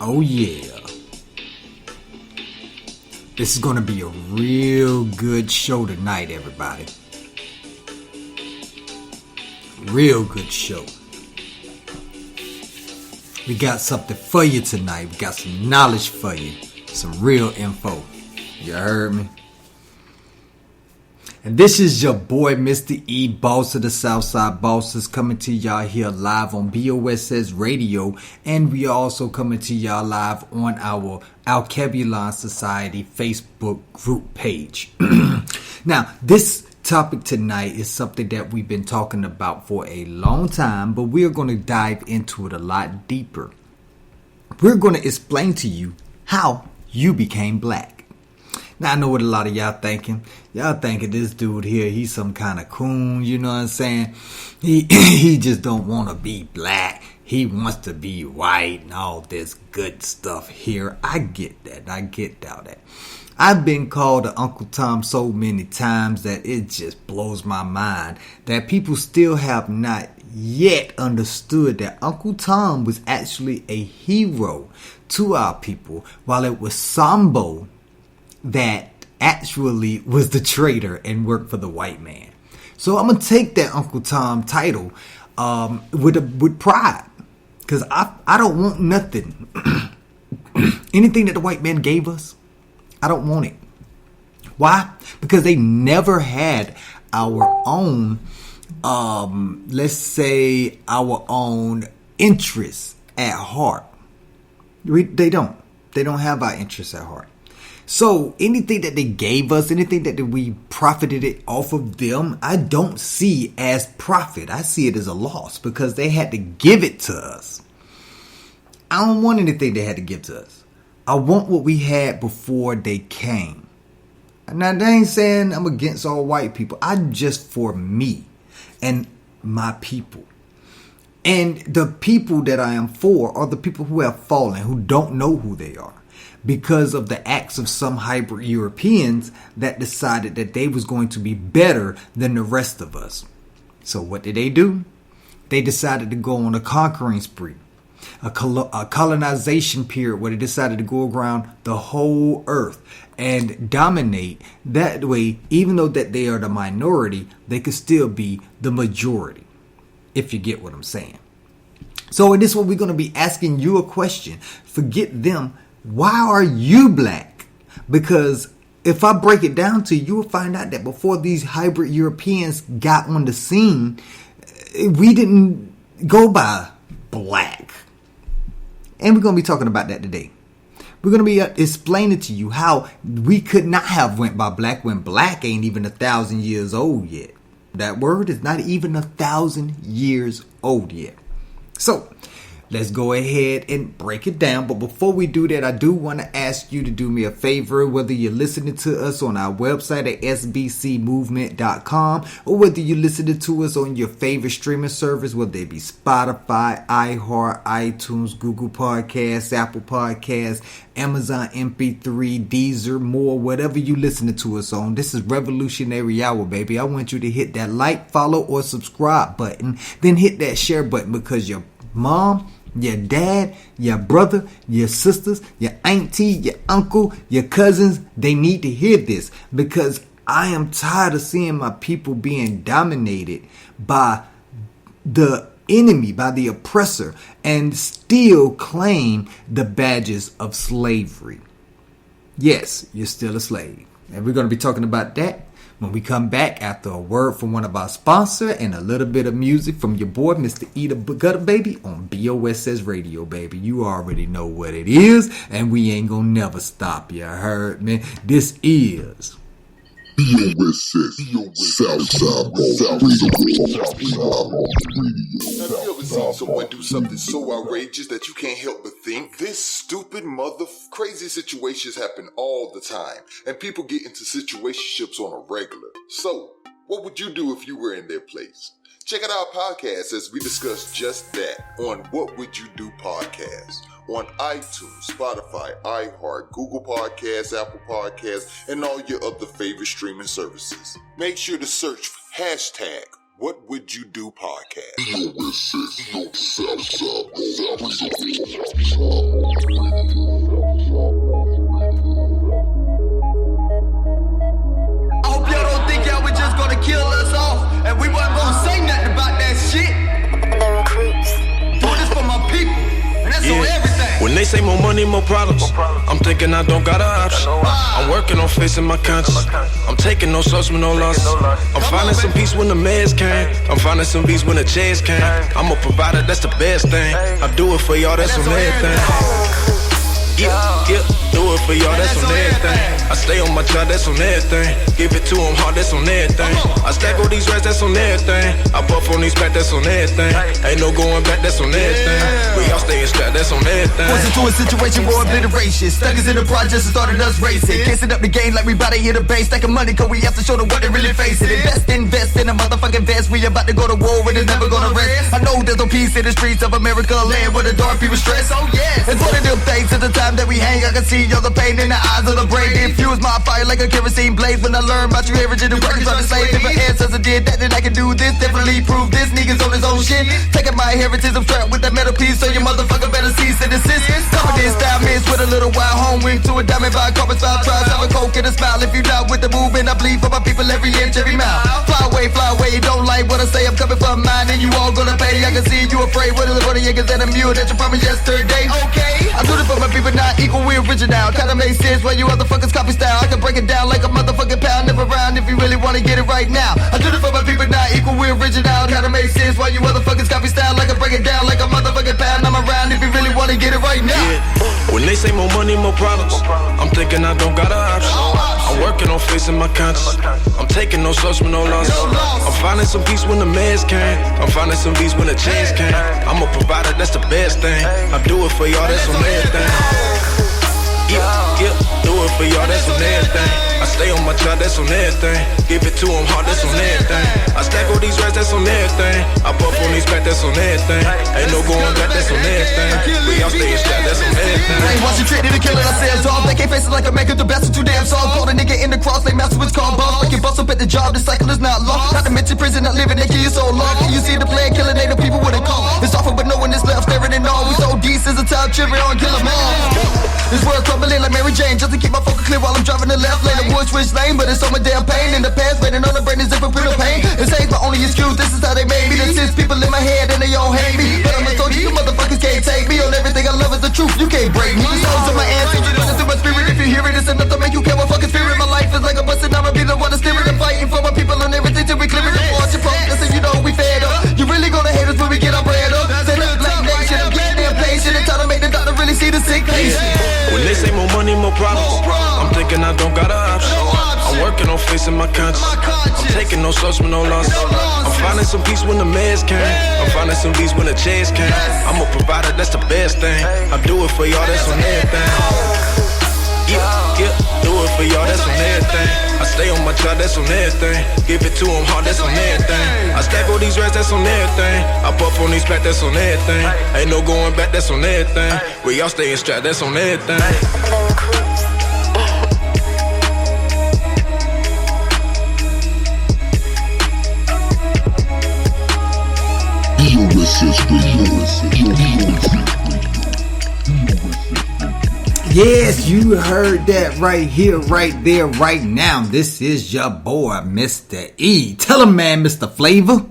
Oh yeah. This is going to be a real good show tonight, everybody. Real good show. We got something for you tonight. We got some knowledge for you. Some real info. You heard me? And this is your boy, Mr. E, boss of the Southside Bosses, coming to y'all here live on BOSS Radio. And we are also coming to y'all live on our Alkebulon Society Facebook group page. Now, this topic tonight is something that we've been talking about for a long time, but we're going to dive into it a lot deeper. We're going to explain to you how you became black. Now, I know what a lot of y'all thinking. Y'all thinking this dude here, he's some kind of coon, you know what I'm saying? He just don't want to be black. He wants to be white and all this good stuff here. I get that. I get all that. I've been called an Uncle Tom so many times that it just blows my mind that people still have not yet understood that Uncle Tom was actually a hero to our people, while it was Sambo that actually was the traitor and worked for the white man. So I'm going to take that Uncle Tom title with pride, because I don't want nothing. Anything that the white man gave us, I don't want it. Why? Because they never had our own, let's say, our own interests at heart. They don't. They don't have our interests at heart. So anything that they gave us, anything that we profited it off of them, I don't see as profit. I see it as a loss because they had to give it to us. I don't want anything they had to give to us. I want what we had before they came. Now, they ain't saying I'm against all white people. I'm just for me and my people. And the people that I am for are the people who have fallen, who don't know who they are, because of the acts of some hybrid Europeans that decided that they was going to be better than the rest of us. So what did they do? They decided to go on a conquering spree, a colonization period where they decided to go around the whole earth and dominate. That way, even though that they are the minority, they could still be the majority, if you get what I'm saying. So in this one, we're going to be asking you a question. Forget them. Why are you black? Because if I break it down to you, you'll find out that before these hybrid Europeans got on the scene, we didn't go by black. And we're going to be talking about that today. We're going to be explaining to you how we could not have went by black when black ain't even 1,000 years old yet. That word is not even 1,000 years old yet. So let's go ahead and break it down. But before we do that, I do want to ask you to do me a favor, whether you're listening to us on our website at sbcmovement.com or whether you're listening to us on your favorite streaming service, whether it be Spotify, iHeart, iTunes, Google Podcasts, Apple Podcasts, Amazon MP3, Deezer, more, whatever you listening to us on. This is Revolutionary Hour, baby. I want you to hit that like, follow, or subscribe button. Then hit that share button, because your mom, your dad, your brother, your sisters, your auntie, your uncle, your cousins, they need to hear this, because I am tired of seeing my people being dominated by the enemy, by the oppressor, and still claim the badges of slavery. Yes, you're still a slave. And we're going to be talking about that when we come back after a word from one of our sponsors and a little bit of music from your boy, Mr. E the Gutter Baby, on BOSS Radio, baby. You already know what it is, and we ain't gonna never stop. You heard me? This is BOSS Southside Radio. Have you ever seen someone do something so outrageous that you can't help but think, this stupid crazy situations happen all the time, and people get into situationships on a regular. So, what would you do if you were in their place? Check out our podcast as we discuss just that on What Would You Do podcast on iTunes, Spotify, iHeart, Google Podcasts, Apple Podcasts, and all your other favorite streaming services. Make sure to search for Hashtag What Would You Do podcast. I hope y'all don't think y'all were just gonna kill us off and we weren't gonna say nothing about that shit. The recruits. Do this for my people, and that's on everything. When they say more money, more problems, I'm thinking I don't got an option. I'm working on facing my conscience. I'm taking no source with no losses. I'm finding some peace when the meds came. I'm finding some peace when the chairs came. I'm a provider, that's the best thing. I do it for y'all, that's on everything. Yeah, do it for y'all, that's on everything. I stay on my job, that's on everything. Give it to them hard, that's on everything. I stack all these rats, that's on everything. I puff on these back, that's on everything. Ain't no going back, that's on everything. We all staying strapped, that's on everything. Forced into a situation for obliteration. Stuck us in the projects and started us racing. Kissing up the game like we bout to hit a base. Stacking money cause we have to show them what they really facing. Invest in a motherfucking vest. We about to go to war and it's never gonna rest. I know there's no peace in the streets of America, land where the dark people stress. Oh yeah, it's one of them things at the time that we hang. I can see all the pain in the eyes of the brain. They infuse my fire like a kerosene blaze. When I learn about you average and the workers trying to slave. If an ancestor did that, then I can do this. Definitely prove this. Niggas on his own shit. Taking my heritage, I'm strapped with that metal piece. So your motherfucker better cease and desist. Confidence style mixed with a little wild home. Went to a diamond by carpet style. Tries have a coke and a smile. If you not with the movement, I bleed for my people every inch, every mile. Fly away, you don't like what I say. I'm coming for mine and you all gonna pay. I can see you afraid. What is the niggas and a mule that you promised yesterday? Okay, I do this for my people, not equal, we original. Kinda makes sense when you motherfuckers copy style. I can break it down like a motherfucking pound. Never round if you really wanna get it right now. I do this for my people, not equal, we original. Kinda makes sense when you motherfuckers copy style. I can break it down like a motherfucking pound. I'm around if you really wanna get it right now. Yeah. When they say more money, more problems, I'm thinking I don't got an option. I'm working on facing my conscience. I'm taking no source with no losses. I'm finding some peace when the meds came. I'm finding some peace when the chairs came. I'm a provider, that's the best thing. I do it for y'all, that's on everything. Yeah, do it for y'all, that's on everything. I stay on my job, that's on everything. Give it to them hard, that's on everything. I stack all these rats, that's on everything. I puff on these back, that's on everything. Ain't no going back, that's on everything. We all staying strapped, that's on everything. I ain't watching trick, they killing ourselves off. They can't face it like a man, cause the best is too damn soft. Call a nigga in the cross, they master what's called boss. Like you bust up at the job, the cycle is not lost. Not to mention prison, not living, they kill you so long. Can you see the plan, killing native people with a call? It's awful, but no one is left staring and all. We so decent, a time children on, kill them all. This world crumbling like Mary Jane, just to keep my focus clear while I'm driving the left lane. The wood switch lane, but it's so much damn pain in the past, waiting on the brain is different with the pain. It's ain't my only excuse, this is how they made me. There's 6 people in my head and they all hate me. But I'm a soldier, you motherfuckers can't take me. On everything I love is the truth, you can't break me. Souls of my ancestors, listen to my spirit. If you hear it, it's enough to make you care. My fucking spirit, my life is like a bus and I'ma be the one to steer it. I'm fighting for my people on everything till we clear it. Watch your progress and you know we fed up. You really gonna hate us when we get our bread up. Say that black nation, I'm getting damn patient. And try to make the doctor really see the sick patient. When they say more money, more problems, I'm thinking I don't got an option. I'm working on facing my conscience. I'm taking no source with no losses. I'm finding some peace when the meds came. I'm finding some peace when the chairs came. I'm a provider, that's the best thing. I do it for y'all, that's on everything. Yeah, do it for y'all, that's on everything. I stay on my job, that's on everything. Give it to them hard, that's on everything. I stack all these rats, that's on everything. I puff on these back, that's on everything. Ain't no going back, that's on everything. We all staying strapped, that's on everything. Yes, you heard that right here, right there, right now. This is your boy, Mr. E. Tell him, man, Mr. Flavor.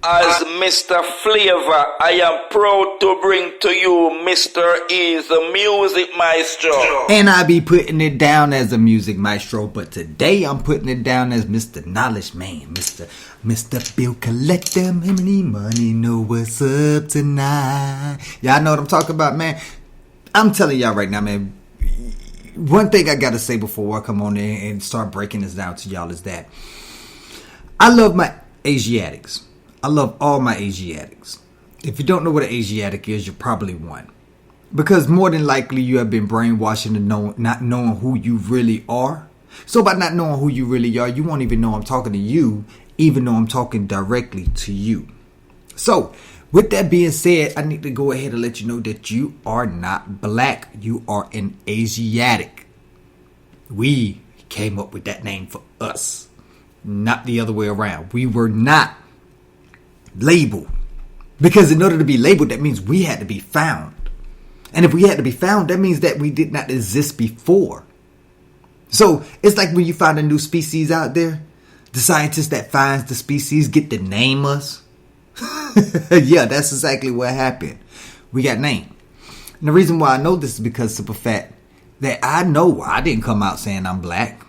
As Mr. Flavor, I am proud to bring to you Mr. E's Music Maestro. And I be putting it down as a music maestro, but today I'm putting it down as Mr. Knowledge Man, Mr. Bill Collector, money, know what's up tonight. Y'all know what I'm talking about, man. I'm telling y'all right now, man, one thing I gotta say before I come on in and start breaking this down to y'all is that I love my Asiatics. I love all my Asiatics. If you don't know what an Asiatic is, you're probably one. Because more than likely you have been brainwashed into not knowing who you really are. So by not knowing who you really are, you won't even know I'm talking to you, even though I'm talking directly to you. So, with that being said, I need to go ahead and let you know that you are not black. You are an Asiatic. We came up with that name for us. not the other way around. We were not labeled. Because in order to be labeled, that means we had to be found. And if we had to be found, that means that we did not exist before. So it's like when you find a new species out there, the scientist that finds the species get to name us. Yeah, that's exactly what happened. We got named. And the reason why I know this is because of the fact that I know I didn't come out saying I'm black.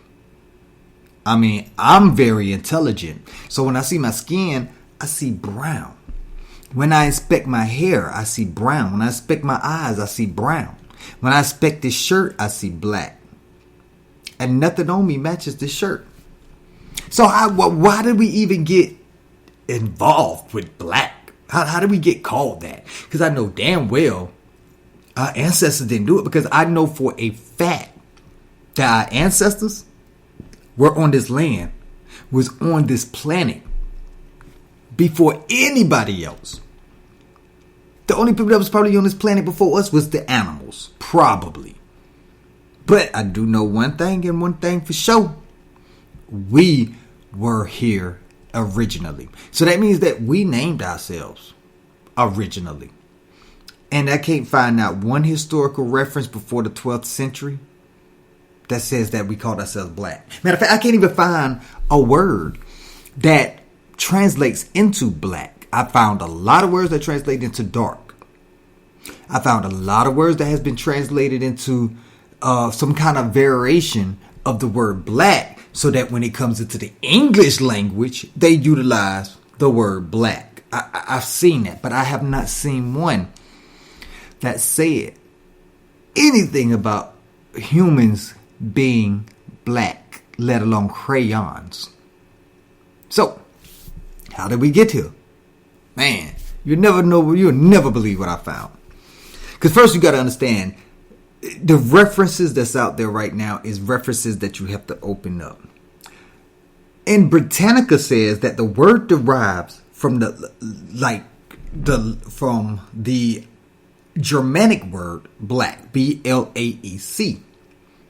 I mean, I'm very intelligent. So when I see my skin, I see brown. When I inspect my hair, I see brown. When I inspect my eyes, I see brown. When I inspect this shirt, I see black. And nothing on me matches this shirt. So why did we even get involved with black? How did we get called that? Because I know damn well our ancestors didn't do it. Because I know for a fact that our ancestors were on this land, was on this planet before anybody else. The only people that was probably on this planet before us was the animals. Probably. But I do know one thing, and one thing for sure. We were here originally. So that means that we named ourselves originally. And I can't find out one historical reference before the 12th century that says that we called ourselves black. Matter of fact, I can't even find a word that translates into black. I found a lot of words that translate into dark. I found a lot of words that has been translated into some kind of variation of the word black, so that when it comes into the English language, they utilize the word black. I've seen that, but I have not seen one that said anything about humans being black, let alone crayons. So, how did we get here? Man, you'll never believe what I found. Because first you got to understand, the references that's out there right now is references that you have to open up. And Britannica says that the word derives from from the Germanic word black, B-L-A-E-C.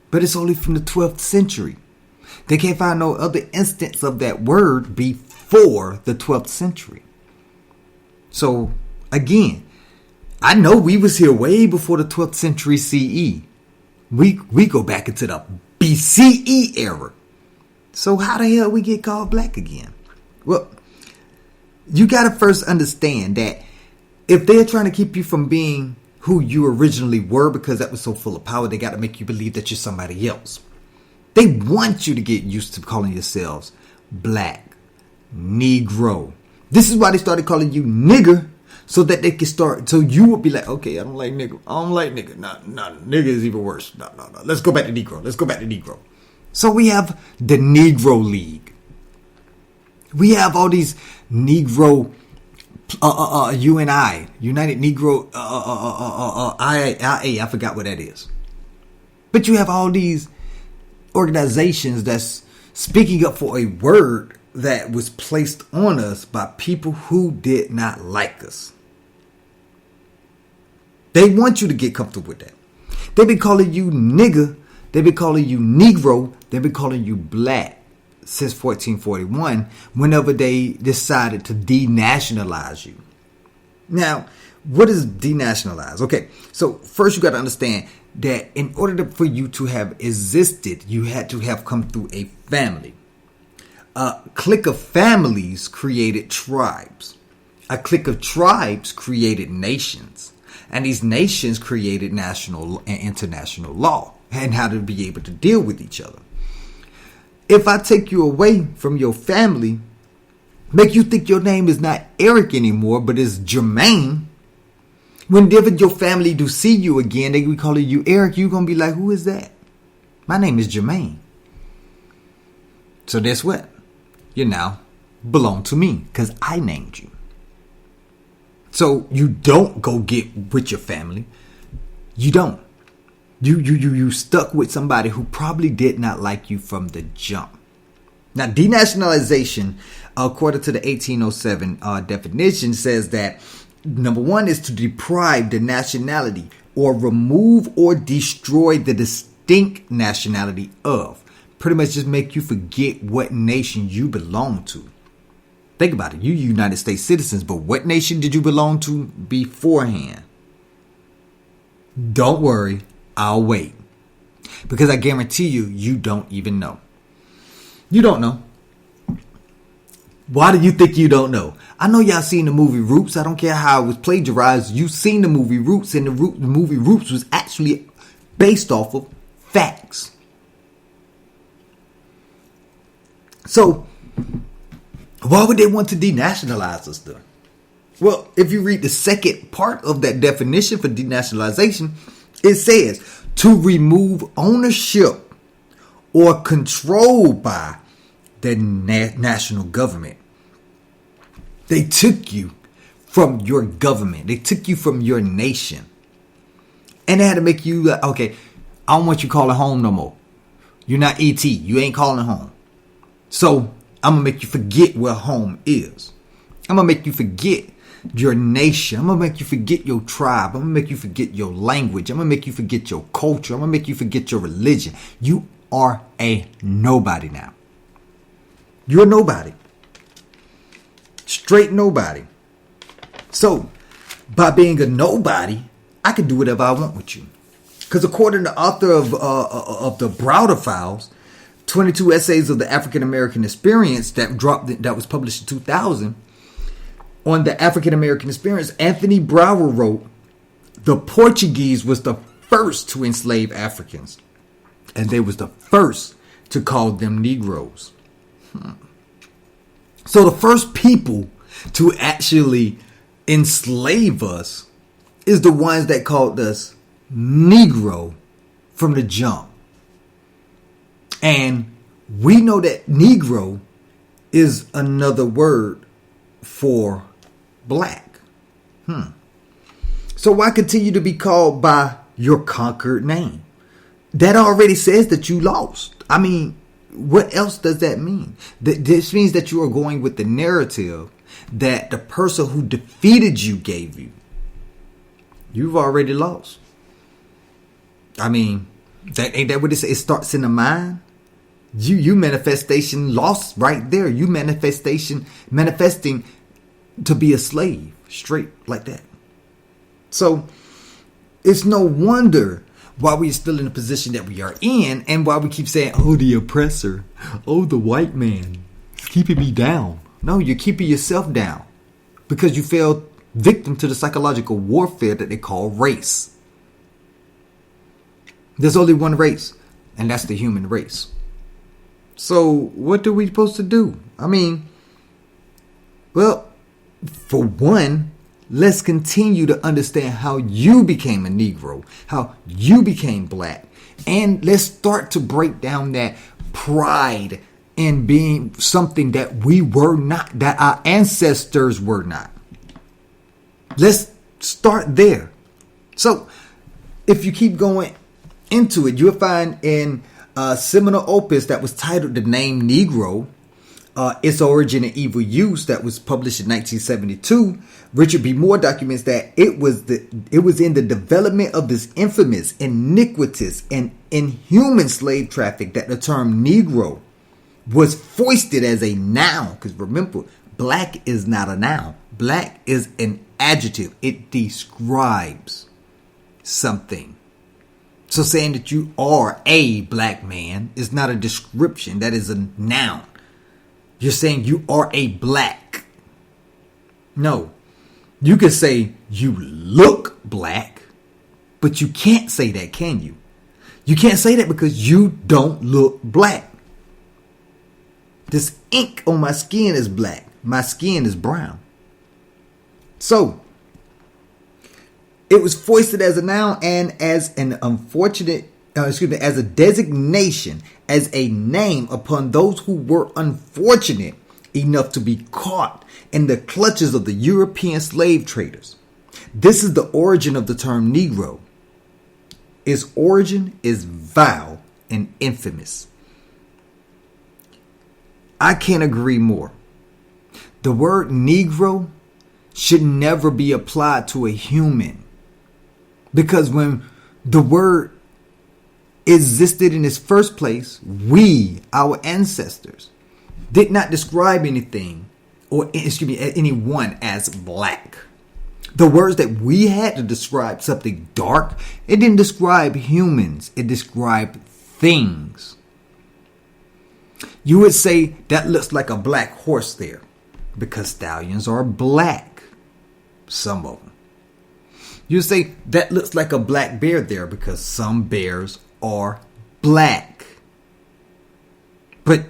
But it's only from the 12th century. They can't find no other instance of that word before the 12th century. So, again, I know we was here way before the 12th century CE. We go back into the BCE era. So how the hell we get called black again? Well, you got to first understand that if they're trying to keep you from being who you originally were because that was so full of power, they got to make you believe that you're somebody else. They want you to get used to calling yourselves black, Negro. This is why they started calling you nigger, so that they can start, so you would be like, okay, I don't like nigger. I don't like nigger. No, nigger is even worse. No. Let's go back to Negro. So we have the Negro League. We have all these Negro, UNI, United Negro, IA, I forgot what that is. But you have all these organizations that's speaking up for a word that was placed on us by people who did not like us. They want you to get comfortable with that. They've been calling you nigger. They've been calling you Negro. They've been calling you black since 1441, whenever they decided to denationalize you. Now, what is denationalize? Okay, so first you got to understand that in order for you to have existed, you had to have come through a family. A clique of families created tribes. A clique of tribes created nations. And these nations created national and international law and how to be able to deal with each other. If I take you away from your family, make you think your name is not Eric anymore, but it's Jermaine. Whenever your family do see you again, they be calling you Eric, you're going to be like, who is that? My name is Jermaine. So guess what? You now belong to me because I named you. So you don't go get with your family. You don't. You stuck with somebody who probably did not like you from the jump. Now, denationalization, according to the 1807 definition, says that number one is to deprive the nationality or remove or destroy the distinct nationality of. pretty much just make you forget what nation you belong to. Think about it. You United States citizens, but what nation did you belong to beforehand? Don't worry, I'll wait. Because I guarantee you, you don't even know. You don't know. Why do you think you don't know? I know y'all seen the movie Roots. I don't care how it was plagiarized. You seen the movie Roots, and the movie Roots was actually based off of facts. So, why would they want to denationalize us then? Well, if you read the second part of that definition for denationalization, it says to remove ownership or control by the national government. They took you from your government. They took you from your nation. And they had to make you like, okay, I don't want you calling home no more. You're not ET. You ain't calling home. So I'm going to make you forget where home is. I'm going to make you forget your nation. I'm going to make you forget your tribe. I'm going to make you forget your language. I'm going to make you forget your culture. I'm going to make you forget your religion. You are a nobody now. You're nobody. Straight nobody. So, by being a nobody, I can do whatever I want with you. Because according to the author of the Browder Files, 22 essays of the African American experience that was published in 2000, on the African American experience, Anthony Browder wrote, the Portuguese was the first to enslave Africans. And they was the first to call them Negroes. So the first people to actually enslave us is the ones that called us Negro from the jump. And we know that Negro is another word for black. So why continue to be called by your conquered name? That already says that you lost. I mean, what else does that mean? This means that you are going with the narrative that the person who defeated you gave you. You've already lost. I mean, ain't that what it says? It starts in the mind. You manifestation lost right there. You manifesting to be a slave, straight like that. So it's no wonder why we're still in the position that we are in, and why we keep saying, oh, the oppressor, oh, the white man, it's keeping me down. No, you're keeping yourself down because you fell victim to the psychological warfare that they call race. There's only one race, and that's the human race. So what are we supposed to do? I mean, well, for one, let's continue to understand how you became a Negro, how you became black. And let's start to break down that pride in being something that we were not, that our ancestors were not. Let's start there. So if you keep going into it, you'll find in a seminal opus that was titled The Name Negro, Its Origin and Evil Use, that was published in 1972, Richard B. Moore documents that it was in the development of this infamous, iniquitous, and inhuman slave traffic that the term Negro was foisted as a noun. Because remember, black is not a noun. Black is an adjective. It describes something. So saying that you are a black man is not a description. That is a noun. You're saying you are a black. No. You can say you look black, but you can't say that, can you? You can't say that because you don't look black. This ink on my skin is black. My skin is brown. So, it was foisted as a noun and as an as a designation, as a name upon those who were unfortunate enough to be caught in the clutches of the European slave traders. This is the origin of the term Negro. Its origin is vile and infamous. I can't agree more. The word Negro should never be applied to a human. Because when the word existed in its first place, we, our ancestors, did not describe anything anyone as black. The words that we had to describe something dark, it didn't describe humans, it described things. You would say that looks like a black horse there because stallions are black. Some of them. You would say that looks like a black bear there because some bears are black. But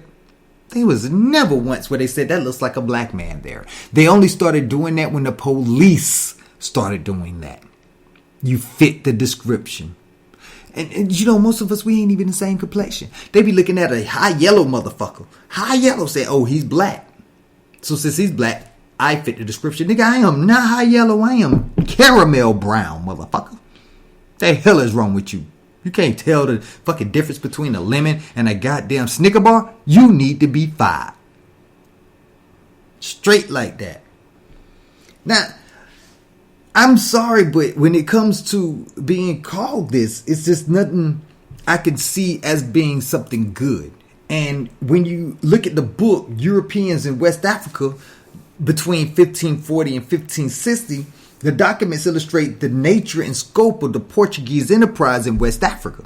there was never once where they said that looks like a black man there. They only started doing that when the police started doing that. You fit the description. And you know, most of us, we ain't even the same complexion. They be looking at a high yellow motherfucker. High yellow say, oh, he's black. So since he's black, I fit the description. Nigga, I am not high yellow. I am caramel brown, motherfucker. The hell is wrong with you? You can't tell the fucking difference between a lemon and a goddamn Snicker bar? You need to be fired. Straight like that. Now, I'm sorry, but when it comes to being called this, it's just nothing I can see as being something good. And when you look at the book, Europeans in West Africa, between 1540 and 1560, the documents illustrate the nature and scope of the Portuguese enterprise in West Africa.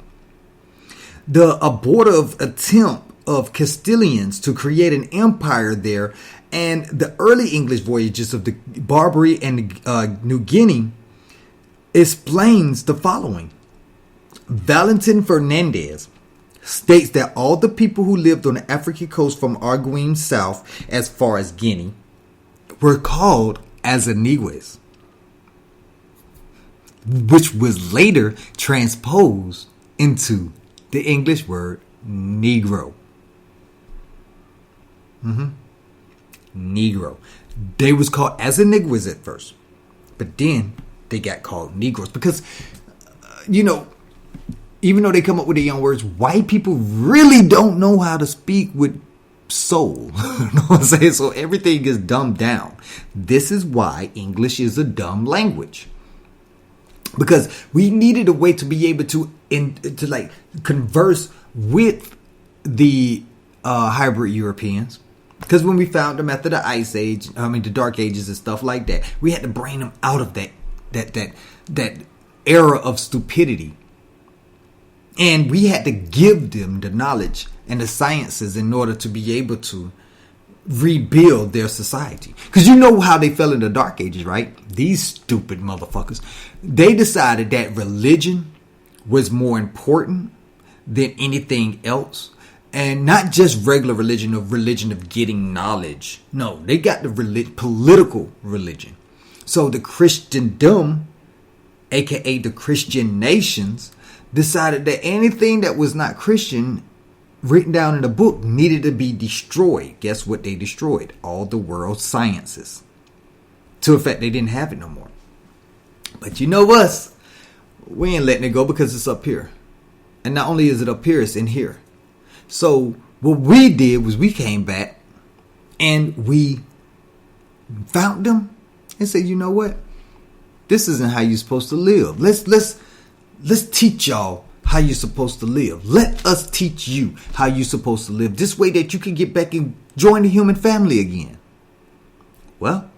The abortive attempt of Castilians to create an empire there, and the early English voyages of the Barbary and New Guinea explains the following. Valentin Fernandez states that all the people who lived on the African coast from Arguin south as far as Guinea were called as Negroes, which was later transposed into the English word Negro. Negro. They was called as Negroes at first, but then they got called Negroes because, you know, even though they come up with their own words, white people really don't know how to speak with soul. You know what I'm saying? So everything is dumbed down. This is why English is a dumb language. Because we needed a way to be able to like converse with the hybrid Europeans. Because when we found them after the Ice Age, the Dark Ages and stuff like that, we had to bring them out of that era of stupidity. And we had to give them the knowledge and the sciences in order to be able to rebuild their society. Because you know how they fell in the Dark Ages, right? These stupid motherfuckers. They decided that religion was more important than anything else. And not just regular religion of getting knowledge. No, they got the political religion. So the Christendom, aka the Christian nations, decided that anything that was not Christian written down in the book needed to be destroyed. Guess what they destroyed? All the world's sciences. To the fact they didn't have it no more. But you know us, we ain't letting it go because it's up here. And not only is it up here, it's in here. So what we did was we came back and we found them and said, you know what? This isn't how you're supposed to live. Let's teach y'all how you're supposed to live. Let us teach you how you're supposed to live. This way that you can get back and join the human family again. Well,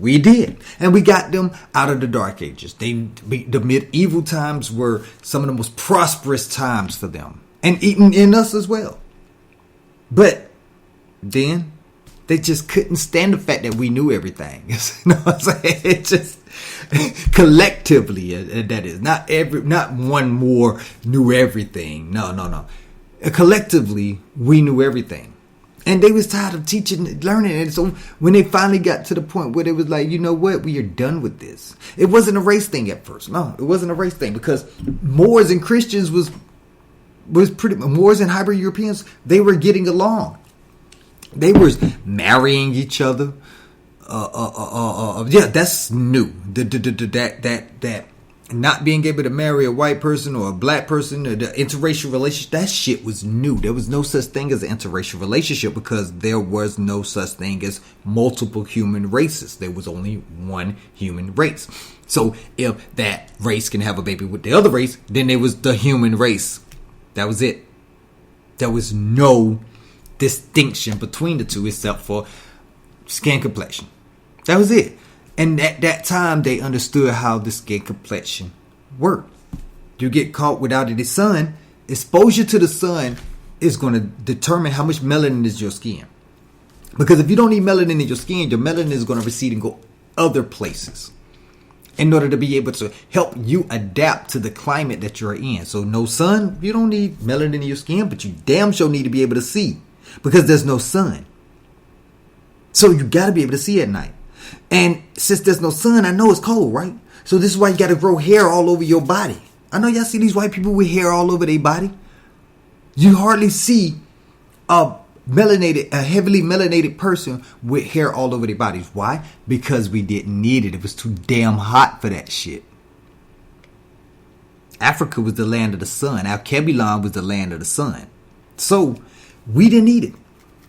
we did. And we got them out of the Dark Ages. The medieval times were some of the most prosperous times for them. And even in us as well. But then they just couldn't stand the fact that we knew everything. You know what I'm saying? It just collectively, that is. Not one more knew everything. No. Collectively, we knew everything. And they was tired of teaching, learning. And so when they finally got to the point where they was like, you know what, we are done with this. It wasn't a race thing at first. No, it wasn't a race thing because Moors and Christians was pretty Moors and hybrid Europeans, they were getting along. They were marrying each other. Yeah, that's new. That not being able to marry a white person or a black person, or the interracial relationship, that shit was new. There was no such thing as an interracial relationship because there was no such thing as multiple human races. There was only one human race. So if that race can have a baby with the other race, then it was the human race. That was it. There was no distinction between the two except for skin complexion. That was it. And at that time, they understood how the skin complexion worked. You get caught without any sun, exposure to the sun is going to determine how much melanin is your skin. Because if you don't need melanin in your skin, your melanin is going to recede and go other places in order to be able to help you adapt to the climate that you're in. So no sun, you don't need melanin in your skin, but you damn sure need to be able to see because there's no sun. So you got to be able to see at night. And since there's no sun, I know it's cold, right? So this is why you got to grow hair all over your body. I know y'all see these white people with hair all over their body. You hardly see a heavily melanated person with hair all over their bodies. Why? Because we didn't need it. It was too damn hot for that shit. Africa was the land of the sun. Alkebulan was the land of the sun. So we didn't need it.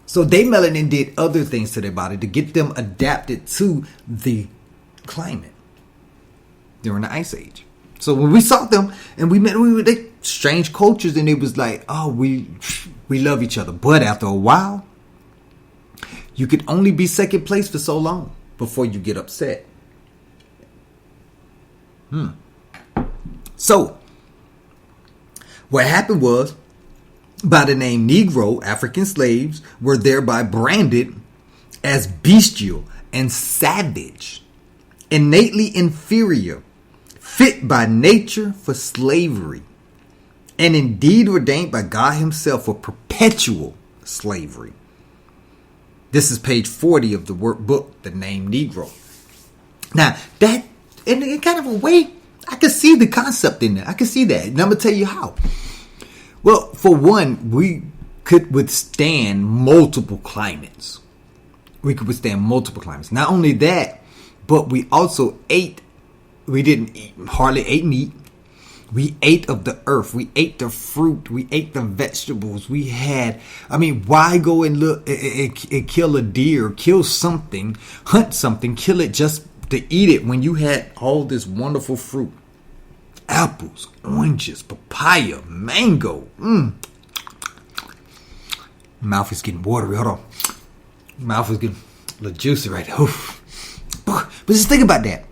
So they melanin did other things to their body to get them adapted to the climate during the Ice Age. So when we saw them and we were they strange cultures, and it was like, oh, we love each other. But after a while, you could only be second place for so long before you get upset. So what happened was, by the name Negro, African slaves were thereby branded as bestial and savage, innately inferior, fit by nature for slavery, and indeed ordained by God himself for perpetual slavery. This is page 40 of the workbook, The Name Negro. Now, that, in kind of a way, I can see the concept in there. I can see that. And I'm going to tell you how. Well, for one, we could withstand multiple climates. Not only that, but we also hardly ate meat. We ate of the earth. We ate the fruit. We ate the vegetables. Why go and look and kill a deer, kill something, hunt something, kill it just to eat it when you had all this wonderful fruit? Apples, oranges, papaya, mango. Mouth is getting watery. Hold on. Mouth is getting a little juicy right now. But just think about that.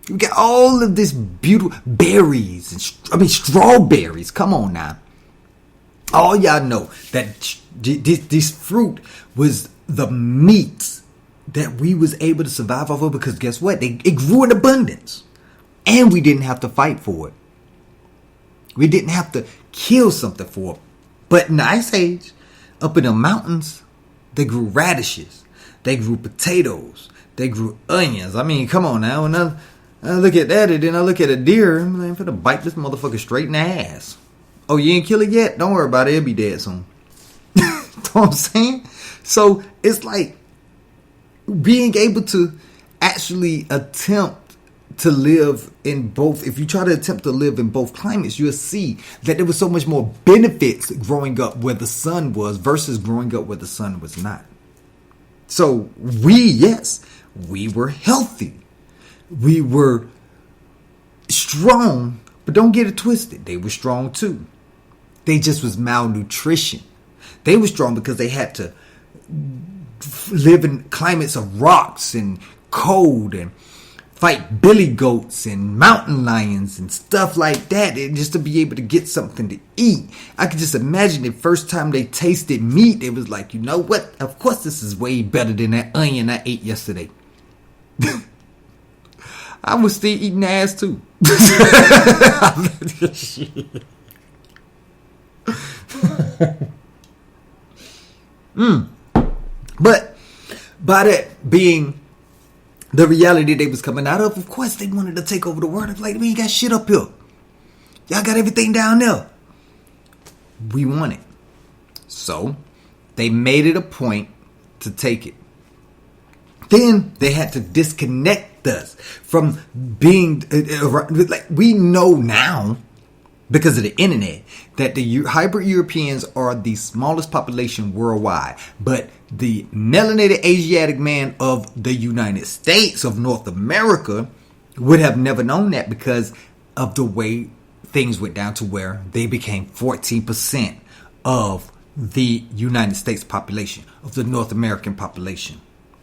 You got all of this beautiful berries and strawberries. Come on now. All y'all know that this fruit was the meat that we was able to survive off of, because guess what? It grew in abundance. And we didn't have to fight for it. We didn't have to kill something for it. But in the Ice Age, up in the mountains, they grew radishes. They grew potatoes. They grew onions. Come on now. When I look at that, and then I look at a deer, I'm going to bite this motherfucker straight in the ass. Oh, you ain't kill it yet? Don't worry about it. It'll be dead soon. You know what I'm saying? So it's like being able to actually attempt to live in both. If you try to attempt to live in both climates, you'll see that there was so much more benefits growing up where the sun was versus growing up where the sun was not. So we were healthy. We were strong, but don't get it twisted. They were strong too. They just was malnutrition. They were strong because they had to live in climates of rocks and cold and fight billy goats and mountain lions and stuff like that, and just to be able to get something to eat. I could just imagine the first time they tasted meat, it was like, you know what? Of course this is way better than that onion I ate yesterday. I was still eating ass too. But by that being the reality they was coming out of course they wanted to take over the world. It's like, we ain't got shit up here. Y'all got everything down there. We want it. So they made it a point to take it. Then they had to disconnect us from being like, we know now because of the internet that the hybrid Europeans are the smallest population worldwide, but the melanated Asiatic man of the United States of North America would have never known that because of the way things went down to where they became 14% of the United States population, of the North American population.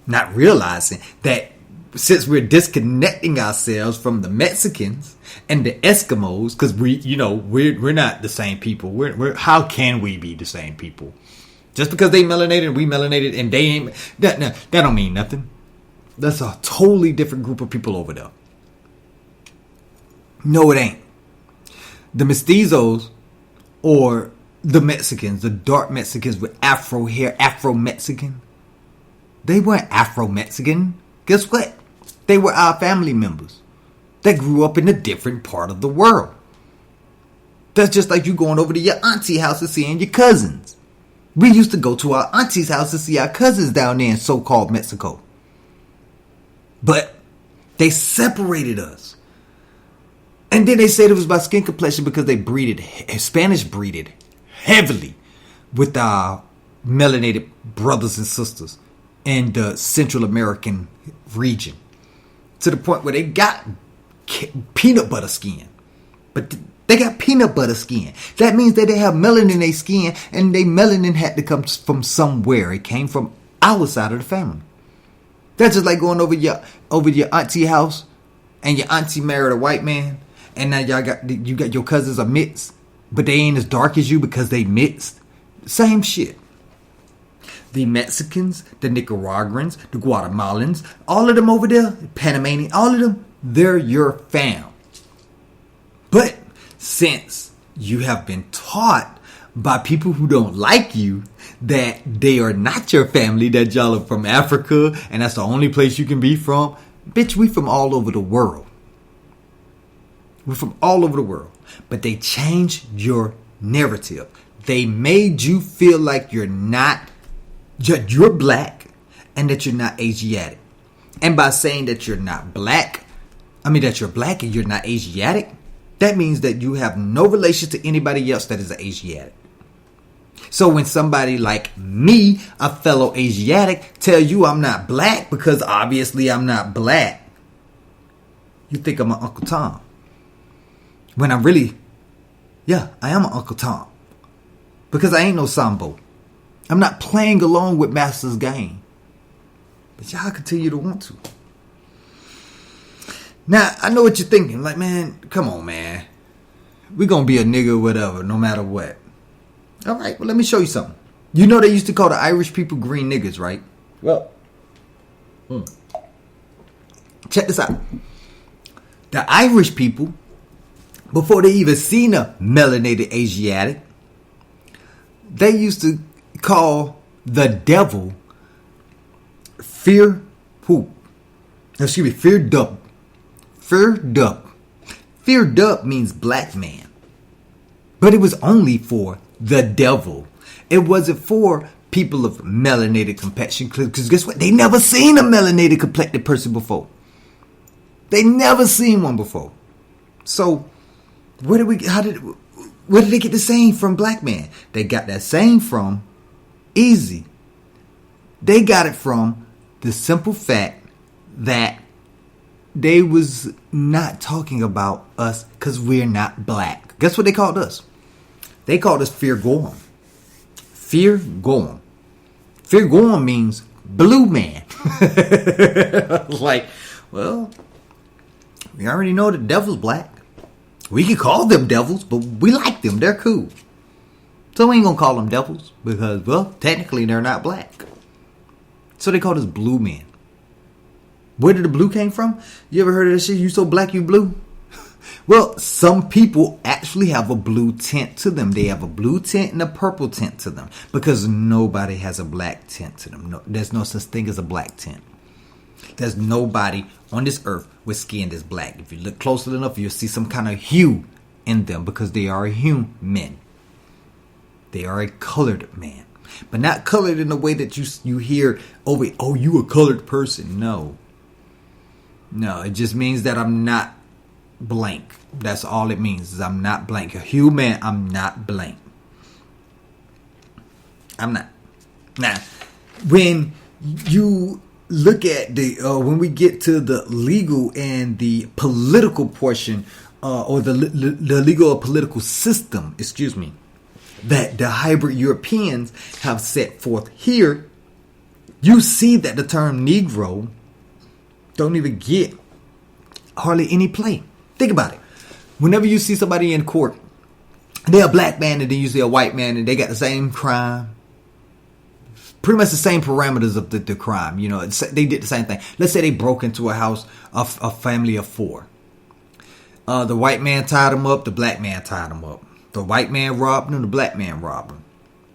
Not realizing that since we're disconnecting ourselves from the Mexicans and the Eskimos, because we're not the same people. We're how can we be the same people? Just because they melanated and we melanated and they ain't, that don't mean nothing. That's a totally different group of people over there. No, it ain't. The mestizos, or the Mexicans, the dark Mexicans with Afro hair, Afro-Mexican, they weren't Afro-Mexican. Guess what? They were our family members that grew up in a different part of the world. That's just like you going over to your auntie house and seeing your cousins. We used to go to our auntie's house to see our cousins down there in so-called Mexico. But they separated us. And then they said it was by skin complexion because they Spanish breeded heavily with our melanated brothers and sisters in the Central American region. To the point where they got peanut butter skin. But they got peanut butter skin. That means that they have melanin in their skin, and their melanin had to come from somewhere. It came from our side of the family. That's just like going over your auntie house, and your auntie married a white man, and now you got your cousins are mixed, but they ain't as dark as you because they mixed. Same shit. The Mexicans, the Nicaraguans, the Guatemalans, all of them over there, Panamanian, all of them, they're your fam. But since you have been taught by people who don't like you that they are not your family, that y'all are from Africa and that's the only place you can be from, bitch, we from all over the world. We're from all over the world. But they changed your narrative. They made you feel like you're black and that you're not Asiatic. And by saying that you're not black, that you're black and you're not Asiatic, that means that you have no relation to anybody else that is an Asiatic. So when somebody like me, a fellow Asiatic, tell you I'm not black because obviously I'm not black, you think I'm an Uncle Tom. When I'm really, I am an Uncle Tom. Because I ain't no Sambo. I'm not playing along with Massas' game. But y'all continue to want to. Now, I know what you're thinking. Like, man, come on, man. We gonna be a nigga or whatever, no matter what. Alright, well, let me show you something. You know they used to call the Irish people green niggas, right? Well, check this out. The Irish people, before they even seen a melanated Asiatic, they used to call the devil Fear Dub. Fear Dub. Fear Dub means black man. But it was only for the devil. It wasn't for people of melanated complexion. Because guess what? They never seen a melanated complected person before. They never seen one before. So, where did they get the saying from black man? They got that saying from easy. They got it from the simple fact that they was not talking about us because we're not black. Guess what they called us? They called us Fear Gorm. Fear Gorm. Fear Gorm means blue man. Like, well, we already know the devil's black. We can call them devils, but we like them. They're cool. So we ain't gonna call them devils because, well, technically they're not black. So they called us blue men. Where did the blue came from? You ever heard of this shit? You so black, you blue? Well, some people actually have a blue tint to them. They have a blue tint and a purple tint to them because nobody has a black tint to them. No, there's no such thing as a black tint. There's nobody on this earth with skin that's black. If you look closely enough, you'll see some kind of hue in them because they are human. They are a colored man. But not colored in the way that you hear, oh, you a colored person. No, it just means that I'm not blank. That's all it means, is I'm not blank. A human, I'm not blank. I'm not. Now, when you look at when we get to the legal and the political portion or the legal or political system, that the hybrid Europeans have set forth here, you see that the term Negro don't even get hardly any play. Think about it. Whenever you see somebody in court, they're a black man and then you see a white man and they got the same crime. Pretty much the same parameters of the crime. You know, they did the same thing. Let's say they broke into a house of a family of 4. The white man tied them up. The black man tied them up. The white man robbed them. The black man robbed them.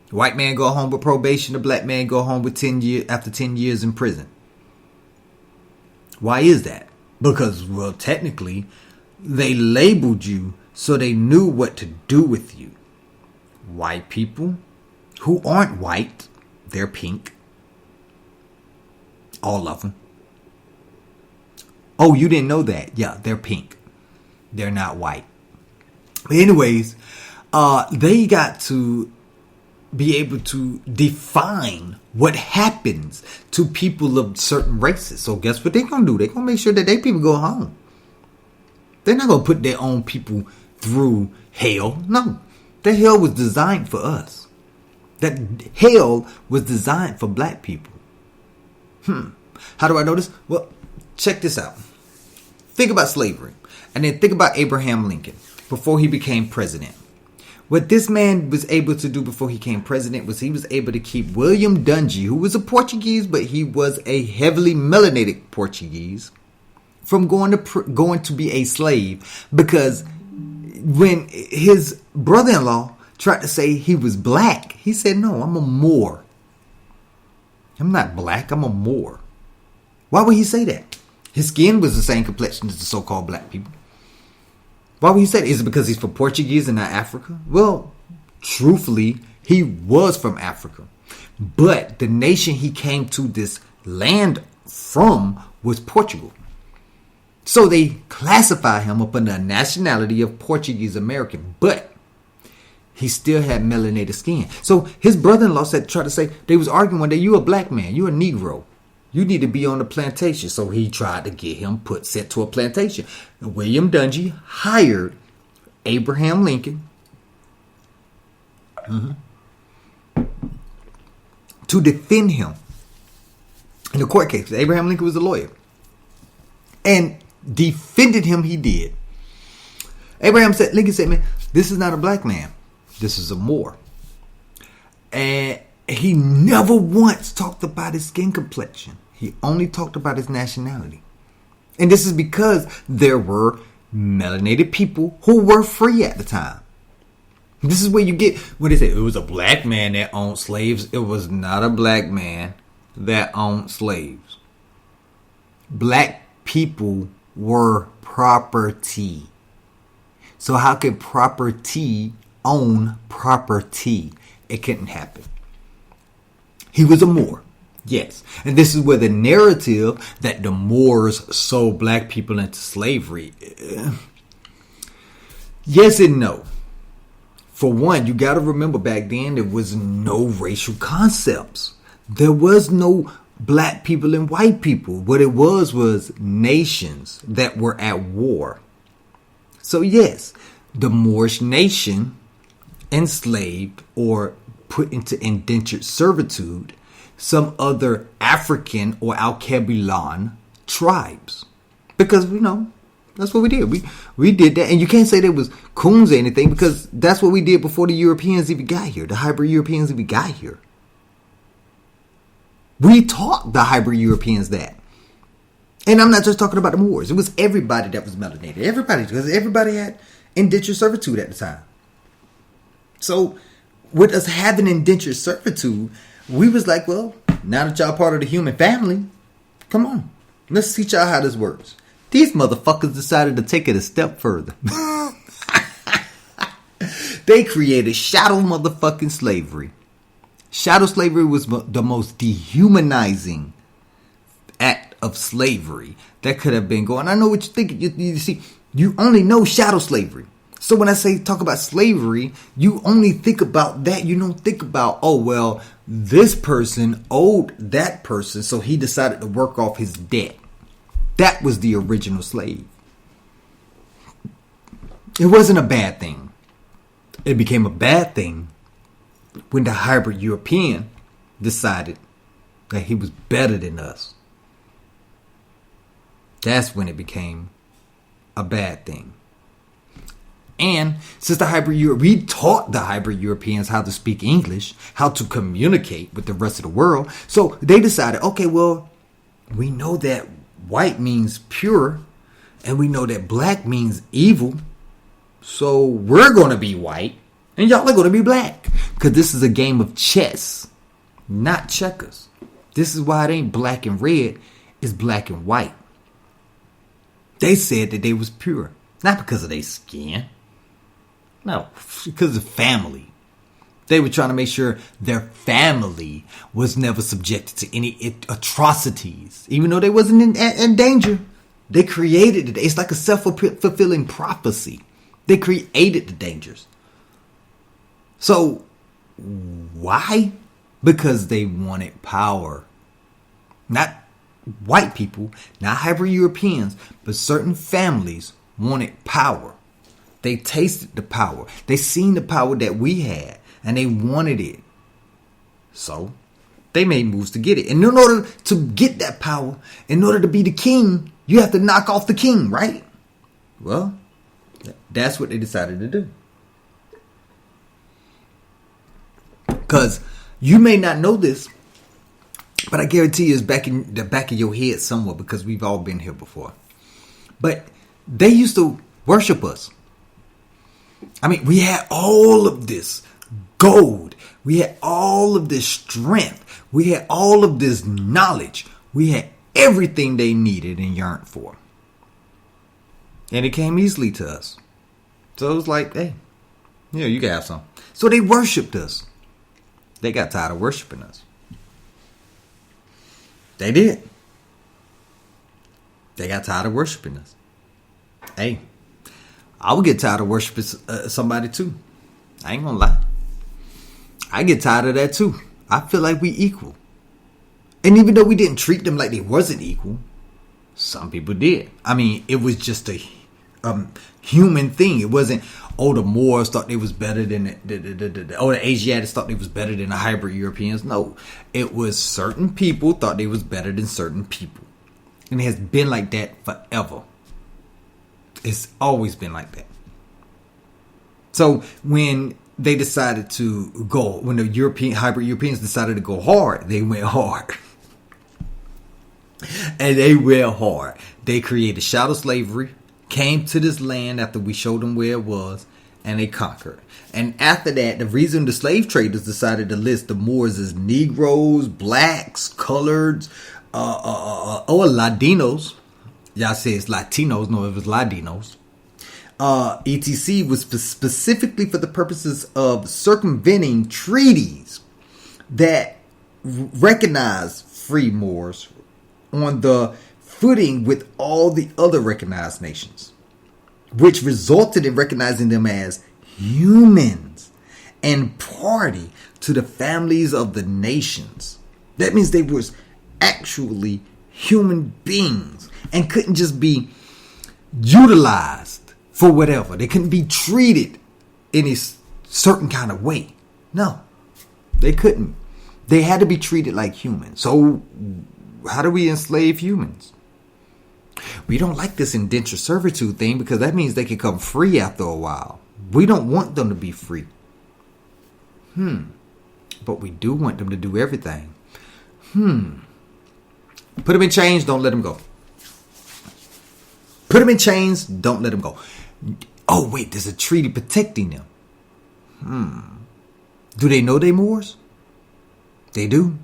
The white man go home with probation. The black man go home with 10 years after 10 years in prison. Why is that? Because, well, technically, they labeled you so they knew what to do with you. White people who aren't white, they're pink. All of them. Oh, you didn't know that? Yeah, they're pink. They're not white. But anyways, they got to be able to define what happens to people of certain races. So guess what they're going to do? They're going to make sure that their people go home. They're not going to put their own people through hell. No. The hell was designed for us. That hell was designed for black people. How do I know this? Well, check this out. Think about slavery. And then think about Abraham Lincoln before he became president. What this man was able to do before he became president was he was able to keep William Dungy, who was a Portuguese, but he was a heavily melanated Portuguese, from going to be a slave. Because when his brother-in-law tried to say he was black, he said, no, I'm a Moor. I'm not black, I'm a Moor. Why would he say that? His skin was the same complexion as the so-called black people. Why would he say that? Is it because he's from Portuguese and not Africa? Well, truthfully, he was from Africa. But the nation he came to this land from was Portugal. So they classify him up under a nationality of Portuguese American. But he still had melanated skin. So his brother-in-law tried to say, they was arguing one day, you a black man, you a Negro. You need to be on the plantation. So he tried to get him sent to a plantation. And William Dungy hired Abraham Lincoln to defend him in the court case. Abraham Lincoln was a lawyer. And defended him, he did. Lincoln said, man, this is not a black man. This is a Moor. And he never once talked about his skin complexion. He only talked about his nationality. And this is because there were melanated people who were free at the time. This is where you get what they say. It was a black man that owned slaves. It was not a black man that owned slaves. Black people were property. So how could property own property? It couldn't happen. He was a Moor. Yes. And this is where the narrative that the Moors sold black people into slavery. Yes and no. For one, you got to remember back then there was no racial concepts. There was no black people and white people. What it was nations that were at war. So yes, the Moorish nation enslaved or put into indentured servitude some other African or Alkebulan tribes. Because, that's what we did. We did that. And you can't say there was coons or anything, because that's what we did before the Europeans even got here. The hybrid Europeans even got here. We taught the hybrid Europeans that. And I'm not just talking about the Moors. It was everybody that was melanated. Everybody. Because everybody had indentured servitude at the time. So, with us having indentured servitude, we was like, well, now that y'all part of the human family, come on. Let's teach y'all how this works. These motherfuckers decided to take it a step further. They created shadow motherfucking slavery. Shadow slavery was the most dehumanizing act of slavery that could have been going. I know what you're thinking. You see, you only know shadow slavery. So when I say talk about slavery, you only think about that. You don't think about, oh, well, this person owed that person, so he decided to work off his debt. That was the original slave. It wasn't a bad thing. It became a bad thing when the hybrid European decided that he was better than us. That's when it became a bad thing. And since we taught the hybrid Europeans how to speak English, how to communicate with the rest of the world. So they decided, okay, well, we know that white means pure, and we know that black means evil. So we're going to be white, and y'all are going to be black. Because this is a game of chess, not checkers. This is why it ain't black and red, it's black and white. They said that they was pure, not because of their skin. No, because of family. They were trying to make sure their family was never subjected to any atrocities. Even though they wasn't in danger. They created it. It's like a self-fulfilling prophecy. They created the dangers. So, why? Because they wanted power. Not white people, not hybrid Europeans, but certain families wanted power. They tasted the power. They seen the power that we had, and they wanted it. So, they made moves to get it. And in order to get that power, in order to be the king, you have to knock off the king, right? Well, that's what they decided to do. Because you may not know this, but I guarantee you it's back in the back of your head somewhere, because we've all been here before. But they used to worship us. I mean, we had all of this gold. We had all of this strength. We had all of this knowledge. We had everything they needed and yearned for. And it came easily to us. So it was like, hey, yeah, you can have some. So they worshipped us. They got tired of worshiping us. They did. They got tired of worshiping us. Hey, I would get tired of worshiping somebody too. I ain't gonna lie. I get tired of that too. I feel like we equal. And even though we didn't treat them like they wasn't equal, some people did. I mean, it was just a human thing. It wasn't, the Moors thought they was better than the Asiatics thought they was better than the hybrid Europeans. No, it was certain people thought they was better than certain people. And it has been like that forever. It's always been like that. So when they decided to go, when the hybrid Europeans decided to go hard, they went hard. And they went hard. They created shadow slavery, came to this land after we showed them where it was, and they conquered. And after that, the reason the slave traders decided to list the Moors as Negroes, blacks, coloreds, or Latinos. Y'all say it's Latinos. No, it was Latinos. ETC was specifically for the purposes of circumventing treaties that recognize free Moors on the footing with all the other recognized nations, which resulted in recognizing them as humans and party to the families of the nations. That means they were actually human beings and couldn't just be utilized for whatever. They couldn't be treated in a certain kind of way. No, they couldn't. They had to be treated like humans. So how do we enslave humans? We don't like this indentured servitude thing, because that means they can come free after a while. We don't want them to be free. But we do want them to do everything. Put them in chains, don't let them go. Put them in chains, don't let them go. Oh, wait, there's a treaty protecting them. Do they know they Moors? They do?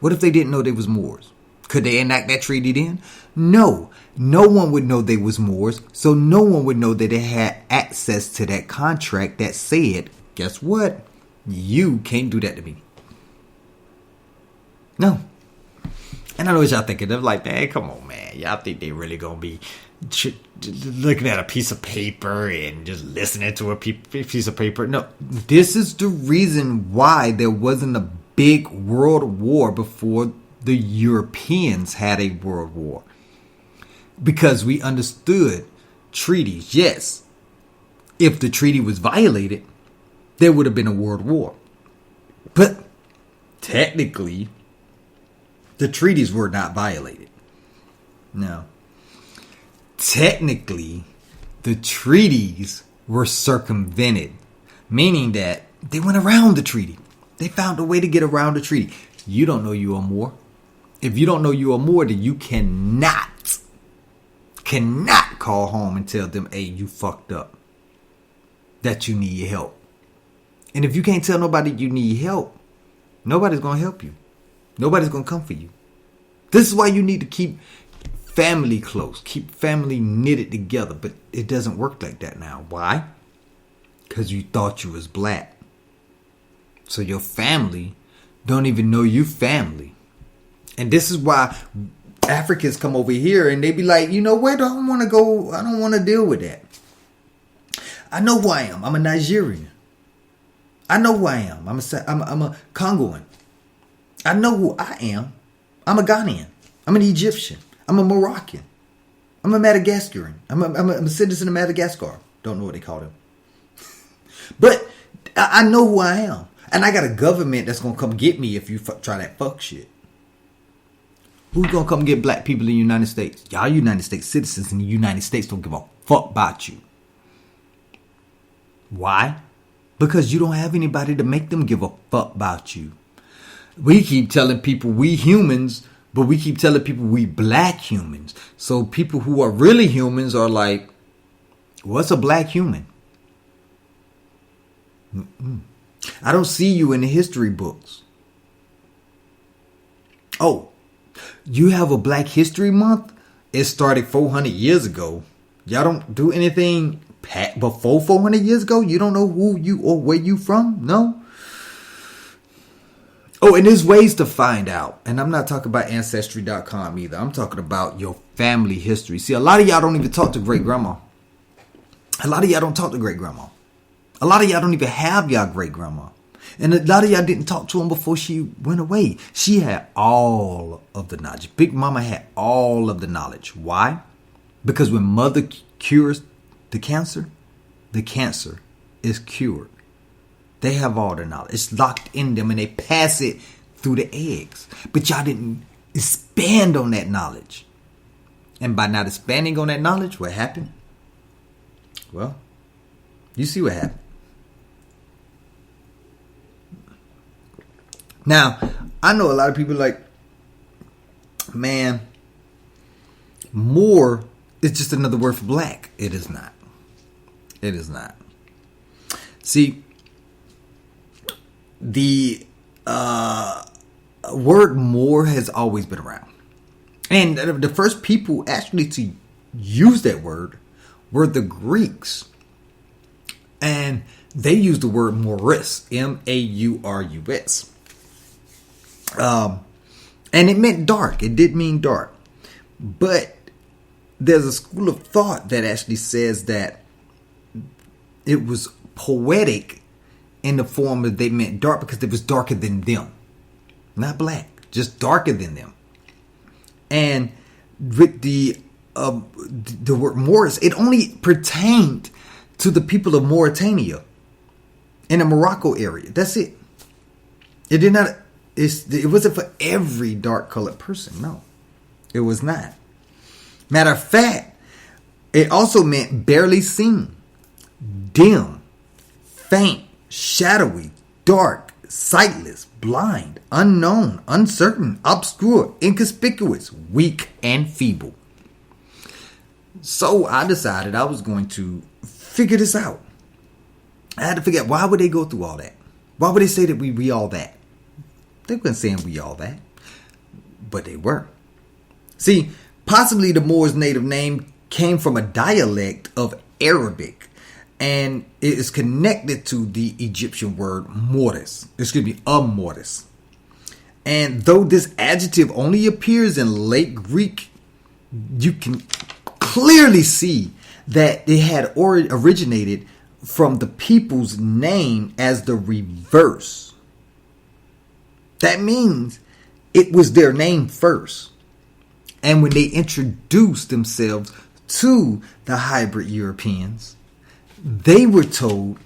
What if they didn't know they was Moors? Could they enact that treaty then? No. No one would know they was Moors, so no one would know that they had access to that contract that said, guess what? You can't do that to me. No. And I know what y'all thinking. They're like, man, come on, man. Y'all think they really gonna be looking at a piece of paper and just listening to a piece of paper? No. This is the reason why there wasn't a big world war before the Europeans had a world war. Because we understood treaties. Yes, if the treaty was violated, there would have been a world war. But technically, the treaties were not violated. No. Technically, the treaties were circumvented, meaning that they went around the treaty. They found a way to get around the treaty. You don't know you are more. If you don't know you are more, then you cannot call home and tell them, hey, you fucked up, that you need help. And if you can't tell nobody you need help, nobody's going to help you. Nobody's going to come for you. This is why you need to keep family close. Keep family knitted together. But it doesn't work like that now. Why? Because you thought you was black. So your family don't even know you family. And this is why Africans come over here and they be like, you know, where do I want to go? I don't want to deal with that. I know who I am. I'm a Nigerian. I know who I am. I'm a Congoan. I know who I am. I'm a Ghanaian. I'm an Egyptian. I'm a Moroccan. I'm a Madagascaran. I'm a citizen of Madagascar. Don't know what they call them. But I know who I am. And I got a government that's going to come get me if you try that fuck shit. Who's going to come get black people in the United States? Y'all United States citizens in the United States don't give a fuck about you. Why? Because you don't have anybody to make them give a fuck about you. We keep telling people we humans, but we keep telling people we black humans. So people who are really humans are like, what's a black human? I don't see you in the history books. Oh, you have a Black History Month? It started 400 years ago. Y'all don't do anything before 400 years ago? You don't know who you or where you from? No? Oh, and there's ways to find out. And I'm not talking about Ancestry.com either. I'm talking about your family history. See, a lot of y'all don't even talk to great-grandma. A lot of y'all don't talk to great-grandma. A lot of y'all don't even have y'all great-grandma. And a lot of y'all didn't talk to him before she went away. She had all of the knowledge. Big Mama had all of the knowledge. Why? Because when mother cures the cancer is cured. They have all the knowledge. It's locked in them and they pass it through the eggs. But y'all didn't expand on that knowledge. And by not expanding on that knowledge, what happened? Well, you see what happened. Now, I know a lot of people like, man, more is just another word for black. It is not. It is not. See, the word more has always been around. And the first people actually to use that word were the Greeks. And they used the word Maurus, M-A-U-R-U-S. And it meant dark. It did mean dark. But there's a school of thought that actually says that it was poetic in the form that they meant dark because it was darker than them. Not black, just darker than them. And with the word Moors, it only pertained to the people of Mauritania in the Morocco area. That's it. It did not. It wasn't for every dark colored person. No, it was not. Matter of fact, it also meant barely seen, dim, faint, shadowy, dark, sightless, blind, unknown, uncertain, obscure, inconspicuous, weak, and feeble. So I decided I was going to figure this out. I had to figure out, why would they go through all that? Why would they say that we all that? They weren't saying we all that, but they were. See, possibly the Moors' native name came from a dialect of Arabic, and it is connected to the Egyptian word mortis. Mortis. And though this adjective only appears in late Greek, you can clearly see that it had originated from the people's name as the reverse. That means it was their name first. And when they introduced themselves to the hybrid Europeans, they were told,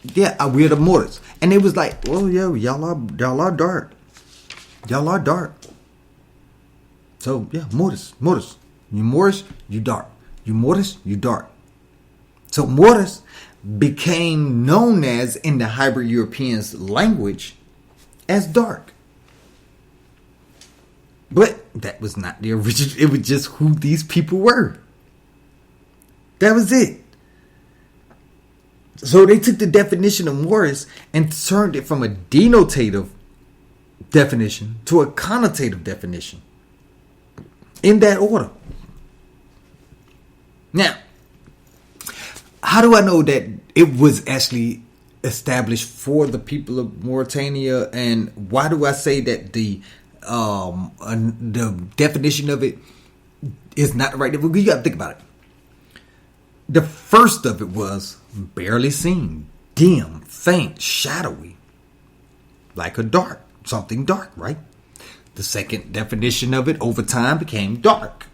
yeah, we're the Moors. And they was like, well, yeah, y'all are dark. Y'all are dark. So, yeah, Moors. You Moorish, you dark. You Moorish, you dark. So Moors became known as, in the hybrid Europeans language, as dark. But that was not the original. It was just who these people were. That was it. So they took the definition of Moorish and turned it from a denotative definition to a connotative definition. In that order. Now, how do I know that it was actually established for the people of Mauritania? And why do I say that the definition of it is not right? Well, you got to think about it. The first of it was barely seen, dim, faint, shadowy, like a dark, something dark, right? The second definition of it over time became dark.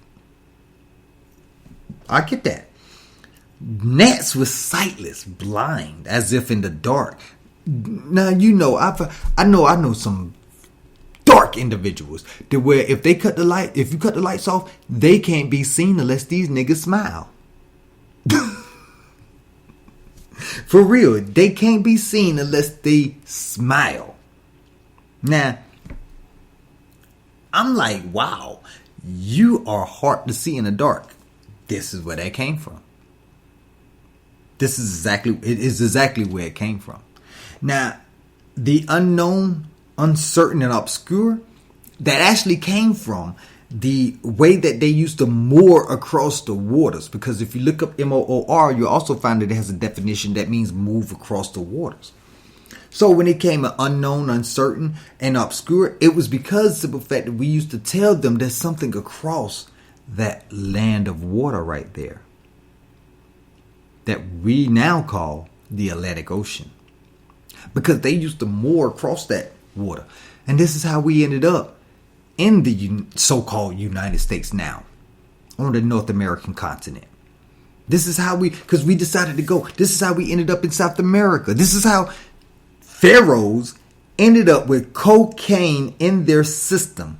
I get that. Gnats was sightless, blind, as if in the dark. Now you know, I know some dark individuals that where if you cut the lights off, they can't be seen unless these niggas smile. For real, they can't be seen unless they smile. Now, I'm like, wow, you are hard to see in the dark. This is where that came from. It is exactly where it came from. Now, the unknown, uncertain, and obscure, that actually came from the way that they used to moor across the waters. Because if you look up M-O-O-R, you'll also find that it has a definition that means move across the waters. So when it came to unknown, uncertain, and obscure, it was because of the fact that we used to tell them there's something across that land of water right there that we now call the Atlantic Ocean. Because they used to moor across that water. And this is how we ended up in the so-called United States now, on the North American continent. This is how because we decided to go. This is how we ended up in South America. This is how pharaohs ended up with cocaine in their system.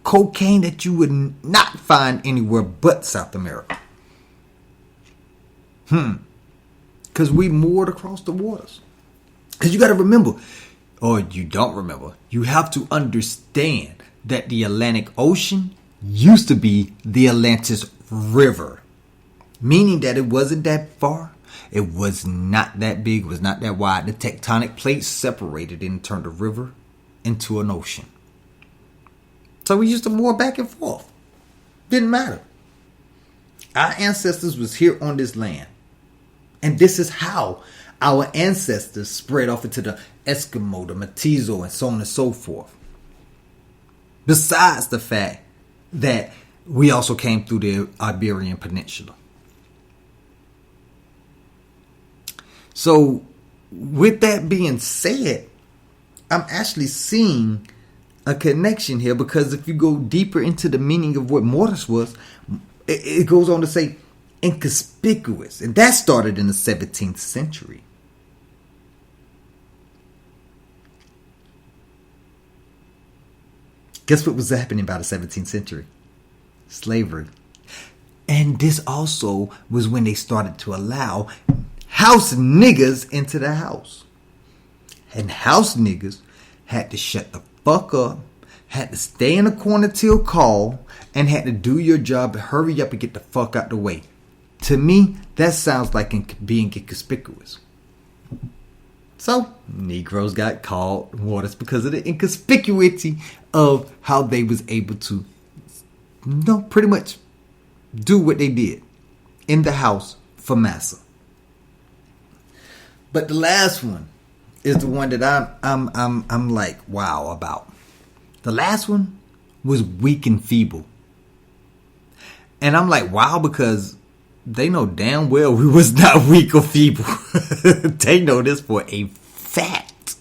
Cocaine that you would not find anywhere but South America. Because we moored across the waters. Because you got to remember, or you don't remember, you have to understand that the Atlantic Ocean used to be the Atlantis River. Meaning that it wasn't that far. It was not that big. It was not that wide. The tectonic plates separated and turned the river into an ocean. So we used to moor back and forth. Didn't matter. Our ancestors was here on this land. And this is how our ancestors spread off into the Eskimo, the Mestizo, and so on and so forth. Besides the fact that we also came through the Iberian Peninsula. So, with that being said, I'm actually seeing a connection here, because if you go deeper into the meaning of what Mortis was, it goes on to say inconspicuous. And that started in the 17th century. Guess what was happening by the 17th century? Slavery. And this also was when they started to allow house niggas into the house. And house niggas had to shut the fuck up, had to stay in the corner till call, and had to do your job and hurry up and get the fuck out the way. To me, that sounds like being inconspicuous. So, Negroes got called Mortis because of the inconspicuity of how they was able to, pretty much do what they did in the house for massa. But the last one is the one that I'm like, wow about. The last one was weak and feeble. And I'm like, wow, because they know damn well we was not weak or feeble. They know this for a fact.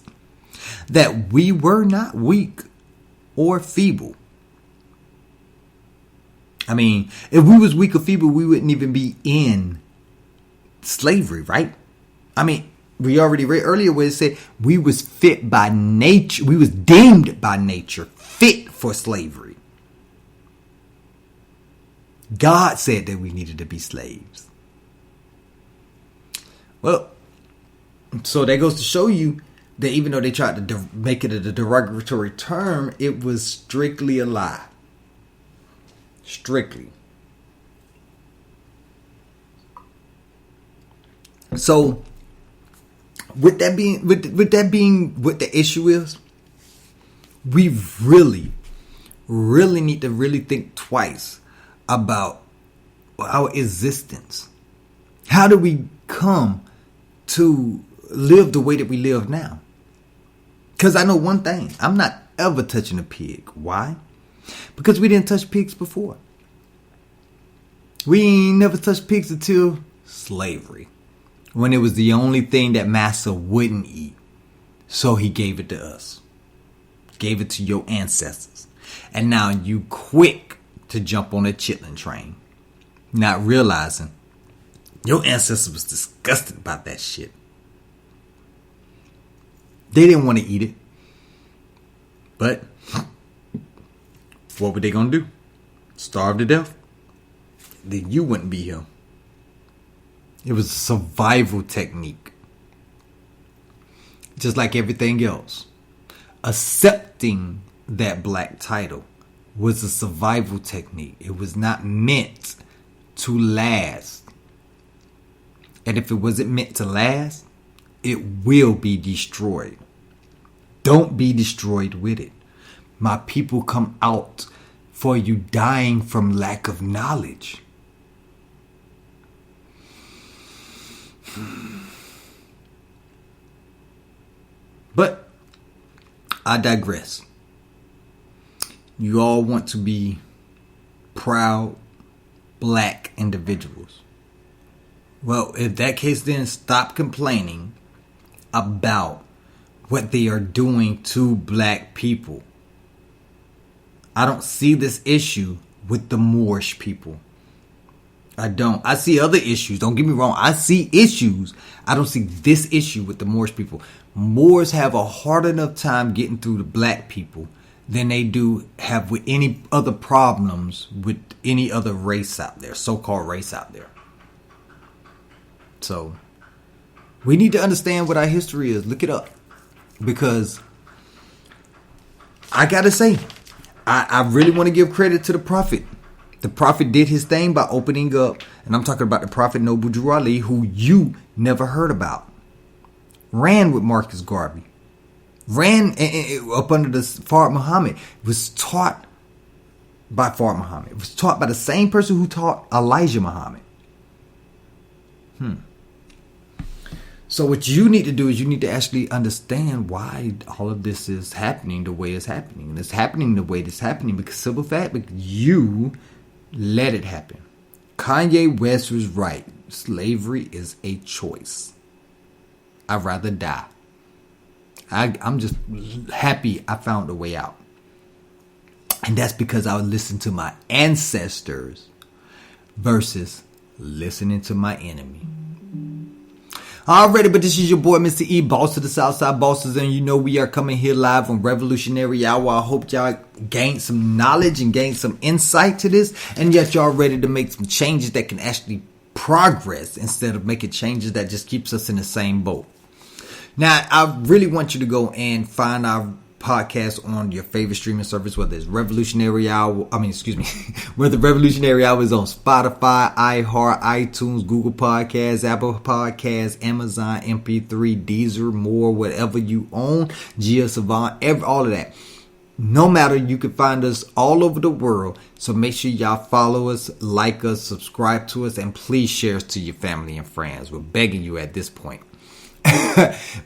That we were not weak or feeble. I mean, if we was weak or feeble, we wouldn't even be in slavery, right? I mean, we already read earlier where it said we was fit by nature. We was deemed by nature fit for slavery. God said that we needed to be slaves. Well, so that goes to show you that even though they tried to make it a derogatory term, it was strictly a lie. Strictly. So, with that being what the issue is, we really need to really think twice about our existence. How do we come to live the way that we live now? Because I know one thing. I'm not ever touching a pig. Why? Because we didn't touch pigs before. We ain't never touched pigs until slavery. When it was the only thing that Massa wouldn't eat. So he gave it to us. Gave it to your ancestors. And now you quick to jump on a chitlin train. Not realizing your ancestors was disgusted about that shit. They didn't want to eat it. But what were they going to do? Starve to death? Then you wouldn't be here. It was a survival technique. Just like everything else. Accepting that black title was a survival technique. It was not meant to last. And if it wasn't meant to last, it will be destroyed. Don't be destroyed with it. My people come out for you dying from lack of knowledge. But I digress. You all want to be proud black individuals. Well, if that case, then stop complaining about what they are doing to black people. I don't see this issue with the Moorish people. I don't. I see other issues. Don't get me wrong. I see issues. I don't see this issue with the Moorish people. Moors have a hard enough time getting through the black people than they do have with any other problems with any other race out there, so-called race out there. So, we need to understand what our history is. Look it up. Because, I gotta say, I really want to give credit to the Prophet. The Prophet did his thing by opening up, and I'm talking about the Prophet Noble Drew Ali, who you never heard about. Ran with Marcus Garvey. Ran up under the Fard Muhammad. Was taught by Fard Muhammad. Was taught by the same person who taught Elijah Muhammad. So what you need to do is you need to actually understand why all of this is happening the way it's happening. And it's happening the way it's happening because simple fact, because you let it happen. Kanye West was right. Slavery is a choice. I'd rather die. I'm just happy I found a way out. And that's because I listened to my ancestors versus listening to my enemy. Alrighty, but this is your boy, Mr. E, boss of the Southside Bosses, and you know we are coming here live on Revolutionary Hour. I hope y'all gained some knowledge and gained some insight to this, and yet y'all ready to make some changes that can actually progress instead of making changes that just keeps us in the same boat. Now, I really want you to go and find our podcast on your favorite streaming service, whether it's Revolutionary Hour, whether Revolutionary Hour is on Spotify, iHeart, iTunes, Google Podcasts, Apple Podcasts, Amazon, MP3, Deezer, more, whatever you own, Gia Savant, all of that. No matter, you can find us all over the world. So make sure y'all follow us, like us, subscribe to us, and please share us to your family and friends. We're begging you at this point.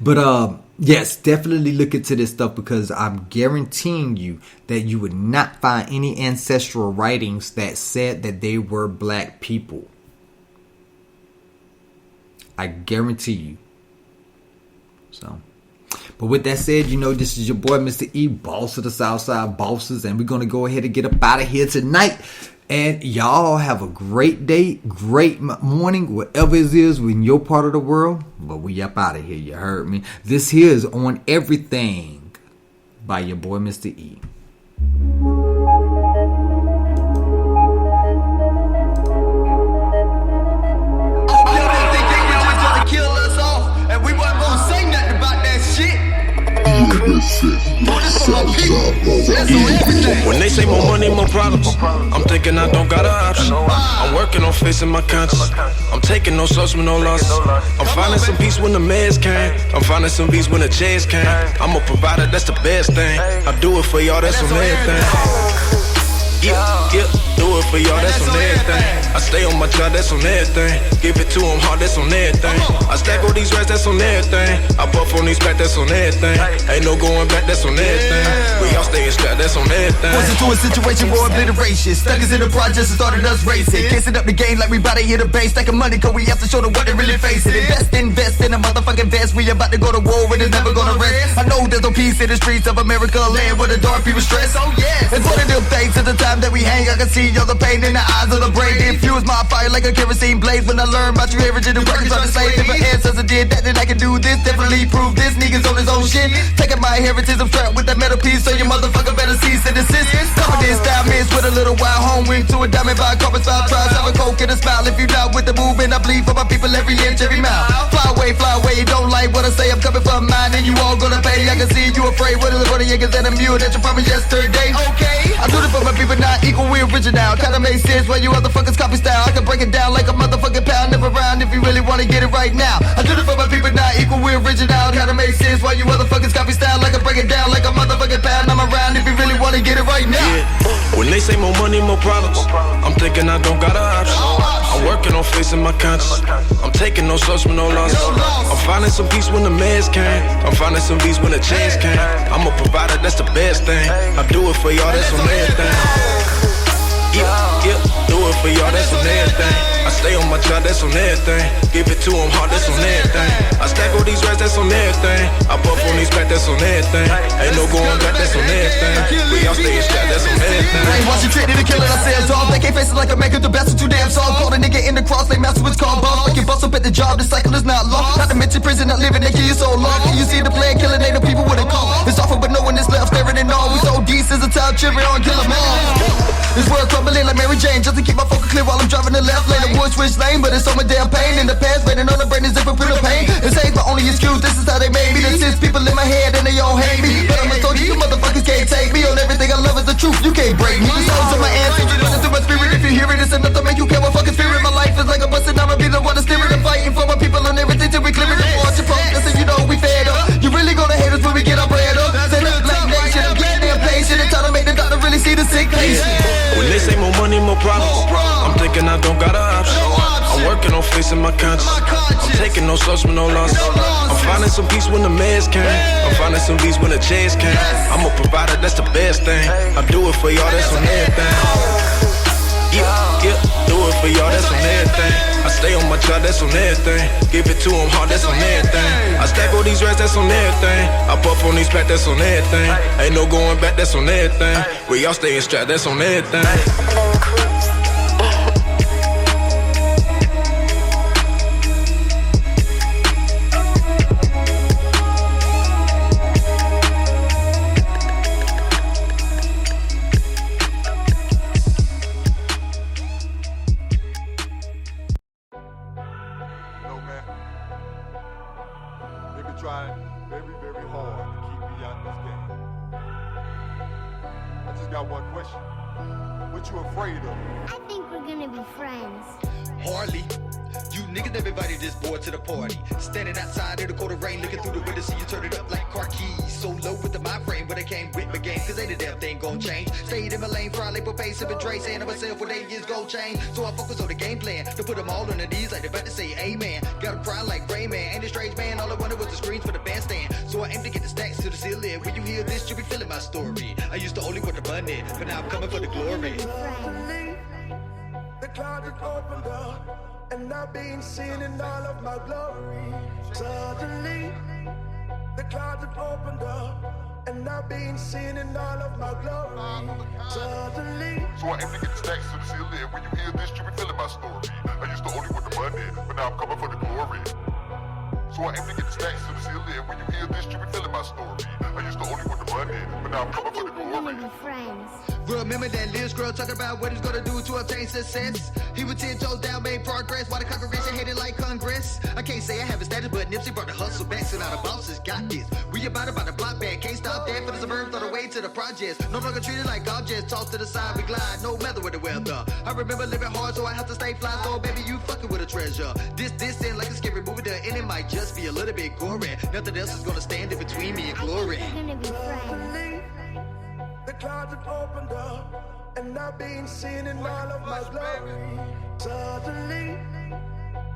But yes, definitely look into this stuff because I'm guaranteeing you that you would not find any ancestral writings that said that they were black people. I guarantee you. So, But with that said, you know, this is your boy, Mr. E, boss of the Southside Bosses, and we're going to go ahead and get up out of here tonight. And y'all have a great day, great morning, whatever it is in your part of the world. But we up out of here, you heard me. This here is On Everything by your boy, Mr. E. When they say more money, more problems, I'm thinking I don't got an option. I'm working on facing my conscience. I'm taking no slows with no losses. I'm finding some peace when the meds came. I'm finding some peace when the chairs came. I'm a provider, that's the best thing. I do it for y'all, that's on everything. Yeah, do it for y'all, that's on everything. I stay on my job, that's on everything. Give it to them hard, that's on everything. I stack all these rats, that's on everything. I puff on these back, that's on everything. Ain't no going back, that's on everything. We all staying strapped, that's on everything. Was into a situation for obliteration. Stuck us in the projects and started us racing. Kissing up the game like we bout to hit the base. Stacking money cause we have to show them what they really facing. Invest in a motherfucking vest. We about to go to war and it's never gonna rest. I know there's no peace in the streets of America, land where the dark people stress. Oh yeah, it's one of them things at the time that we hang. I can see all the pain in the eyes of the brain. It infused my fire like a kerosene blaze. When I learned about you average and the workers on the slave. If my ancestors did that, then I can do this. Definitely prove this niggas on his own shit. Taking my heritage, I'm strapped with that metal piece. So your motherfucker better cease and desist. Coming in style miss with a little wild home wing to a diamond by carpet style. Tries have a coke and a smile. If you not with the movement, I bleed for my people every inch, every mile. Fly away, you don't like what I say. I'm coming from mine and you all gonna pay. I can see you afraid. What is the one of niggas and a mule that you promised yesterday? Okay, I do it for my people, not equal, we original. Kinda make sense why you motherfuckers copy style. I can break it down like a motherfucking pound. Never round if you really wanna get it right now. I do it for my people, not equal, we original. Kinda make sense why you motherfuckers copy style. I can break it down like a motherfucking pound. I'm around if you really wanna get it right now. Yeah. When they say more money, more problems, I'm thinking I don't got an option. I'm working on facing my conscience. I'm taking no slows with no losses. I'm finding some peace when the meds came. I'm finding some peace when the chance came. I'm a provider, that's the best thing. I do it for y'all, that's on everything. Yeah, do it for y'all, that's on everything. I stay on my job, that's on everything. Give it to them hard, that's on everything. I stack all these rats, that's on everything. I puff on these back, that's on everything. Ain't no going back, that's on everything. We all stay strapped, that's on everything. Watch you treated to kill it, I say it's all. They can't face it like a maker, the best of two damn songs. Call a nigga in the cross, they master what's called boss. Like you bust up at the job, the cycle is not long. Not to mention prison, not living, they kill you so long. Can you see the plan, killing native people with a call? It's awful, but no one is left staring and all. We so decent as a top children on kill them all. This world crumbling like Mary Jane, just to keep my focus clear while I'm driving the left lane. The wood switch lane, but it's so much damn pain in the past. Raining on the brain is different for the pain. It's hate my only excuse, this is how they made me. There's 6 people in my head and they all hate me. But I'ma tell you motherfuckers can't take me. On everything I love is the truth, you can't break me. The sounds of my ancestors running through my spirit. If you hear it, it's enough to make you care what fucking spirit. My life is like a bustin', I'ma be the one to steer it. And fighting for my people and everything till we clear it. The fortune focus and you know we fed up. You really gonna hate us when we get our bread up. Send up black nation, I'm getting impatient. And trying to make the doctor really see the sick patient. When they say more money, more problems, I'm thinking I don't got an option. I'm working on facing my conscience. I'm taking no slows with no losses. I'm finding some peace when the meds came. I'm finding some peace when the chairs came. I'm a provider, that's the best thing. I do it for y'all, that's on everything. Yeah, do it for y'all, that's on everything. I stay on my job, that's on everything. Give it to them hard, that's on everything. I stack all these rats, that's on everything. I puff on these back, that's on everything. Ain't no going back, that's on everything. We all staying strapped, that's on everything. Trying very, very hard to keep me out this game. I just got one question. What you afraid of? I think we're gonna be friends. Hardly. You niggas never invited this boy to the party. Standing outside in the cold rain, looking through the window, see you turn it up like car keys. So low with the mind frame, but I came with my game, cause ain't a damn thing gon' change. Stayed in my lane, Friday, but pay sippin' Dre, saying to myself what 8 years gold chain. So I focus on the game plan, to put them all on the knees like they about to say amen. Got a cry like Rayman, ain't a strange man, all I wanted was the screens for the bandstand. So I aim to get the stacks to the ceiling. When you hear this, you'll be feeling my story. I used to only want the money, but now I'm coming for the glory. The clouds just opened up, and I've been seen in all of my glory. Suddenly, The clouds have opened up, and I've been seen in all of my glory. Suddenly, So I aim to get the stacks to the ceiling. When you hear this, you be feeling my story. I used to only want the money, but now I'm coming for the glory. So I aim to get the stacks to the ceiling. When you hear this, you be feeling my story. I used to only want the money, but now I'm coming for the We're gonna glory. be friends. Remember that little girl talking about what he's gonna do to obtain success. He was 10 toes down, made progress, while the congregation hated like Congress. I can't say I have a status, but Nipsey brought the hustle back, so now the bosses got this. We about the block back, can't stop that for the suburb, throw the way to the projects. No longer treated like objects, tossed to the side, we glide, no matter with the weather. I remember living hard, so I have to stay fly, so baby, you fucking with a treasure. This ain't like a scary movie, the end it might just be a little bit gory. Nothing else is gonna stand in between me and glory. We're gonna be friends. the clouds have opened up, and I've been seen in all of my glory. Suddenly,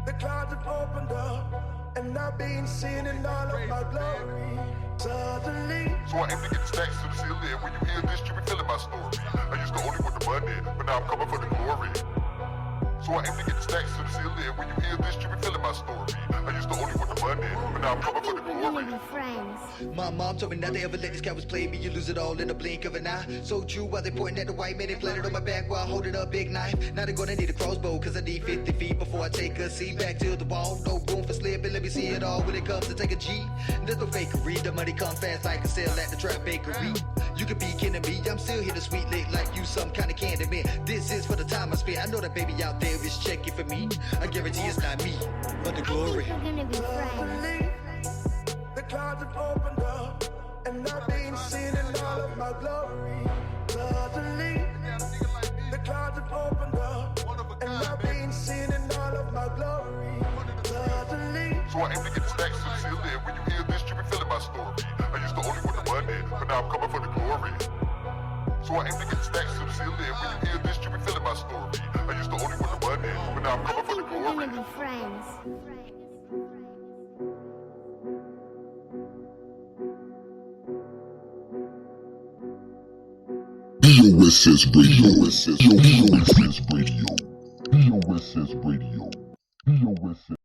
the clouds have opened up, and I've been seen in all of my glory. Suddenly, So I aim to get the stacks to the ceiling. When you hear this, you be feeling my story. I used to only want the money, but now I'm coming for the glory. So I aim to get the stacks to the ceiling. When you hear this, you be feeling my story. I used to only want the money, but now I'm coming for the We're gonna glory. be friends. My mom told me not to ever let these cowards play me. You lose it all in the blink of an eye. So true while they pointing at the white man, they planted on my back while holding a big knife. Now they're gonna need a crossbow, cause I need 50 feet before I take a seat. Back to the wall, no room for slipping. Let me see it all when it comes to take a G. There's no fakery, the money come fast like a sale at the trap bakery. You could be kidding me, I'm still here to sweet lick like you some kind of candy man. This is for the time I spent. I know that baby out there is checking for me. I guarantee it's not me, but the glory. We're gonna be friends. the clouds have opened up, and I've been seen in all of my glory. Suddenly, the clouds have opened up, and I've been seen in all of my glory. Suddenly, So I aim to get the stacks to the ceiling. When you hear this, you be feeling my story. I used to only want the money, but now I'm coming for the glory. So I aim to get the stacks to the ceiling. When you hear this, you be feeling my story. I used to only want the money, but now I'm coming for the We're glory. gonna be friends. BOSS Radio. BOSS Radio. BOSS Radio. BOSS Radio. BOSS.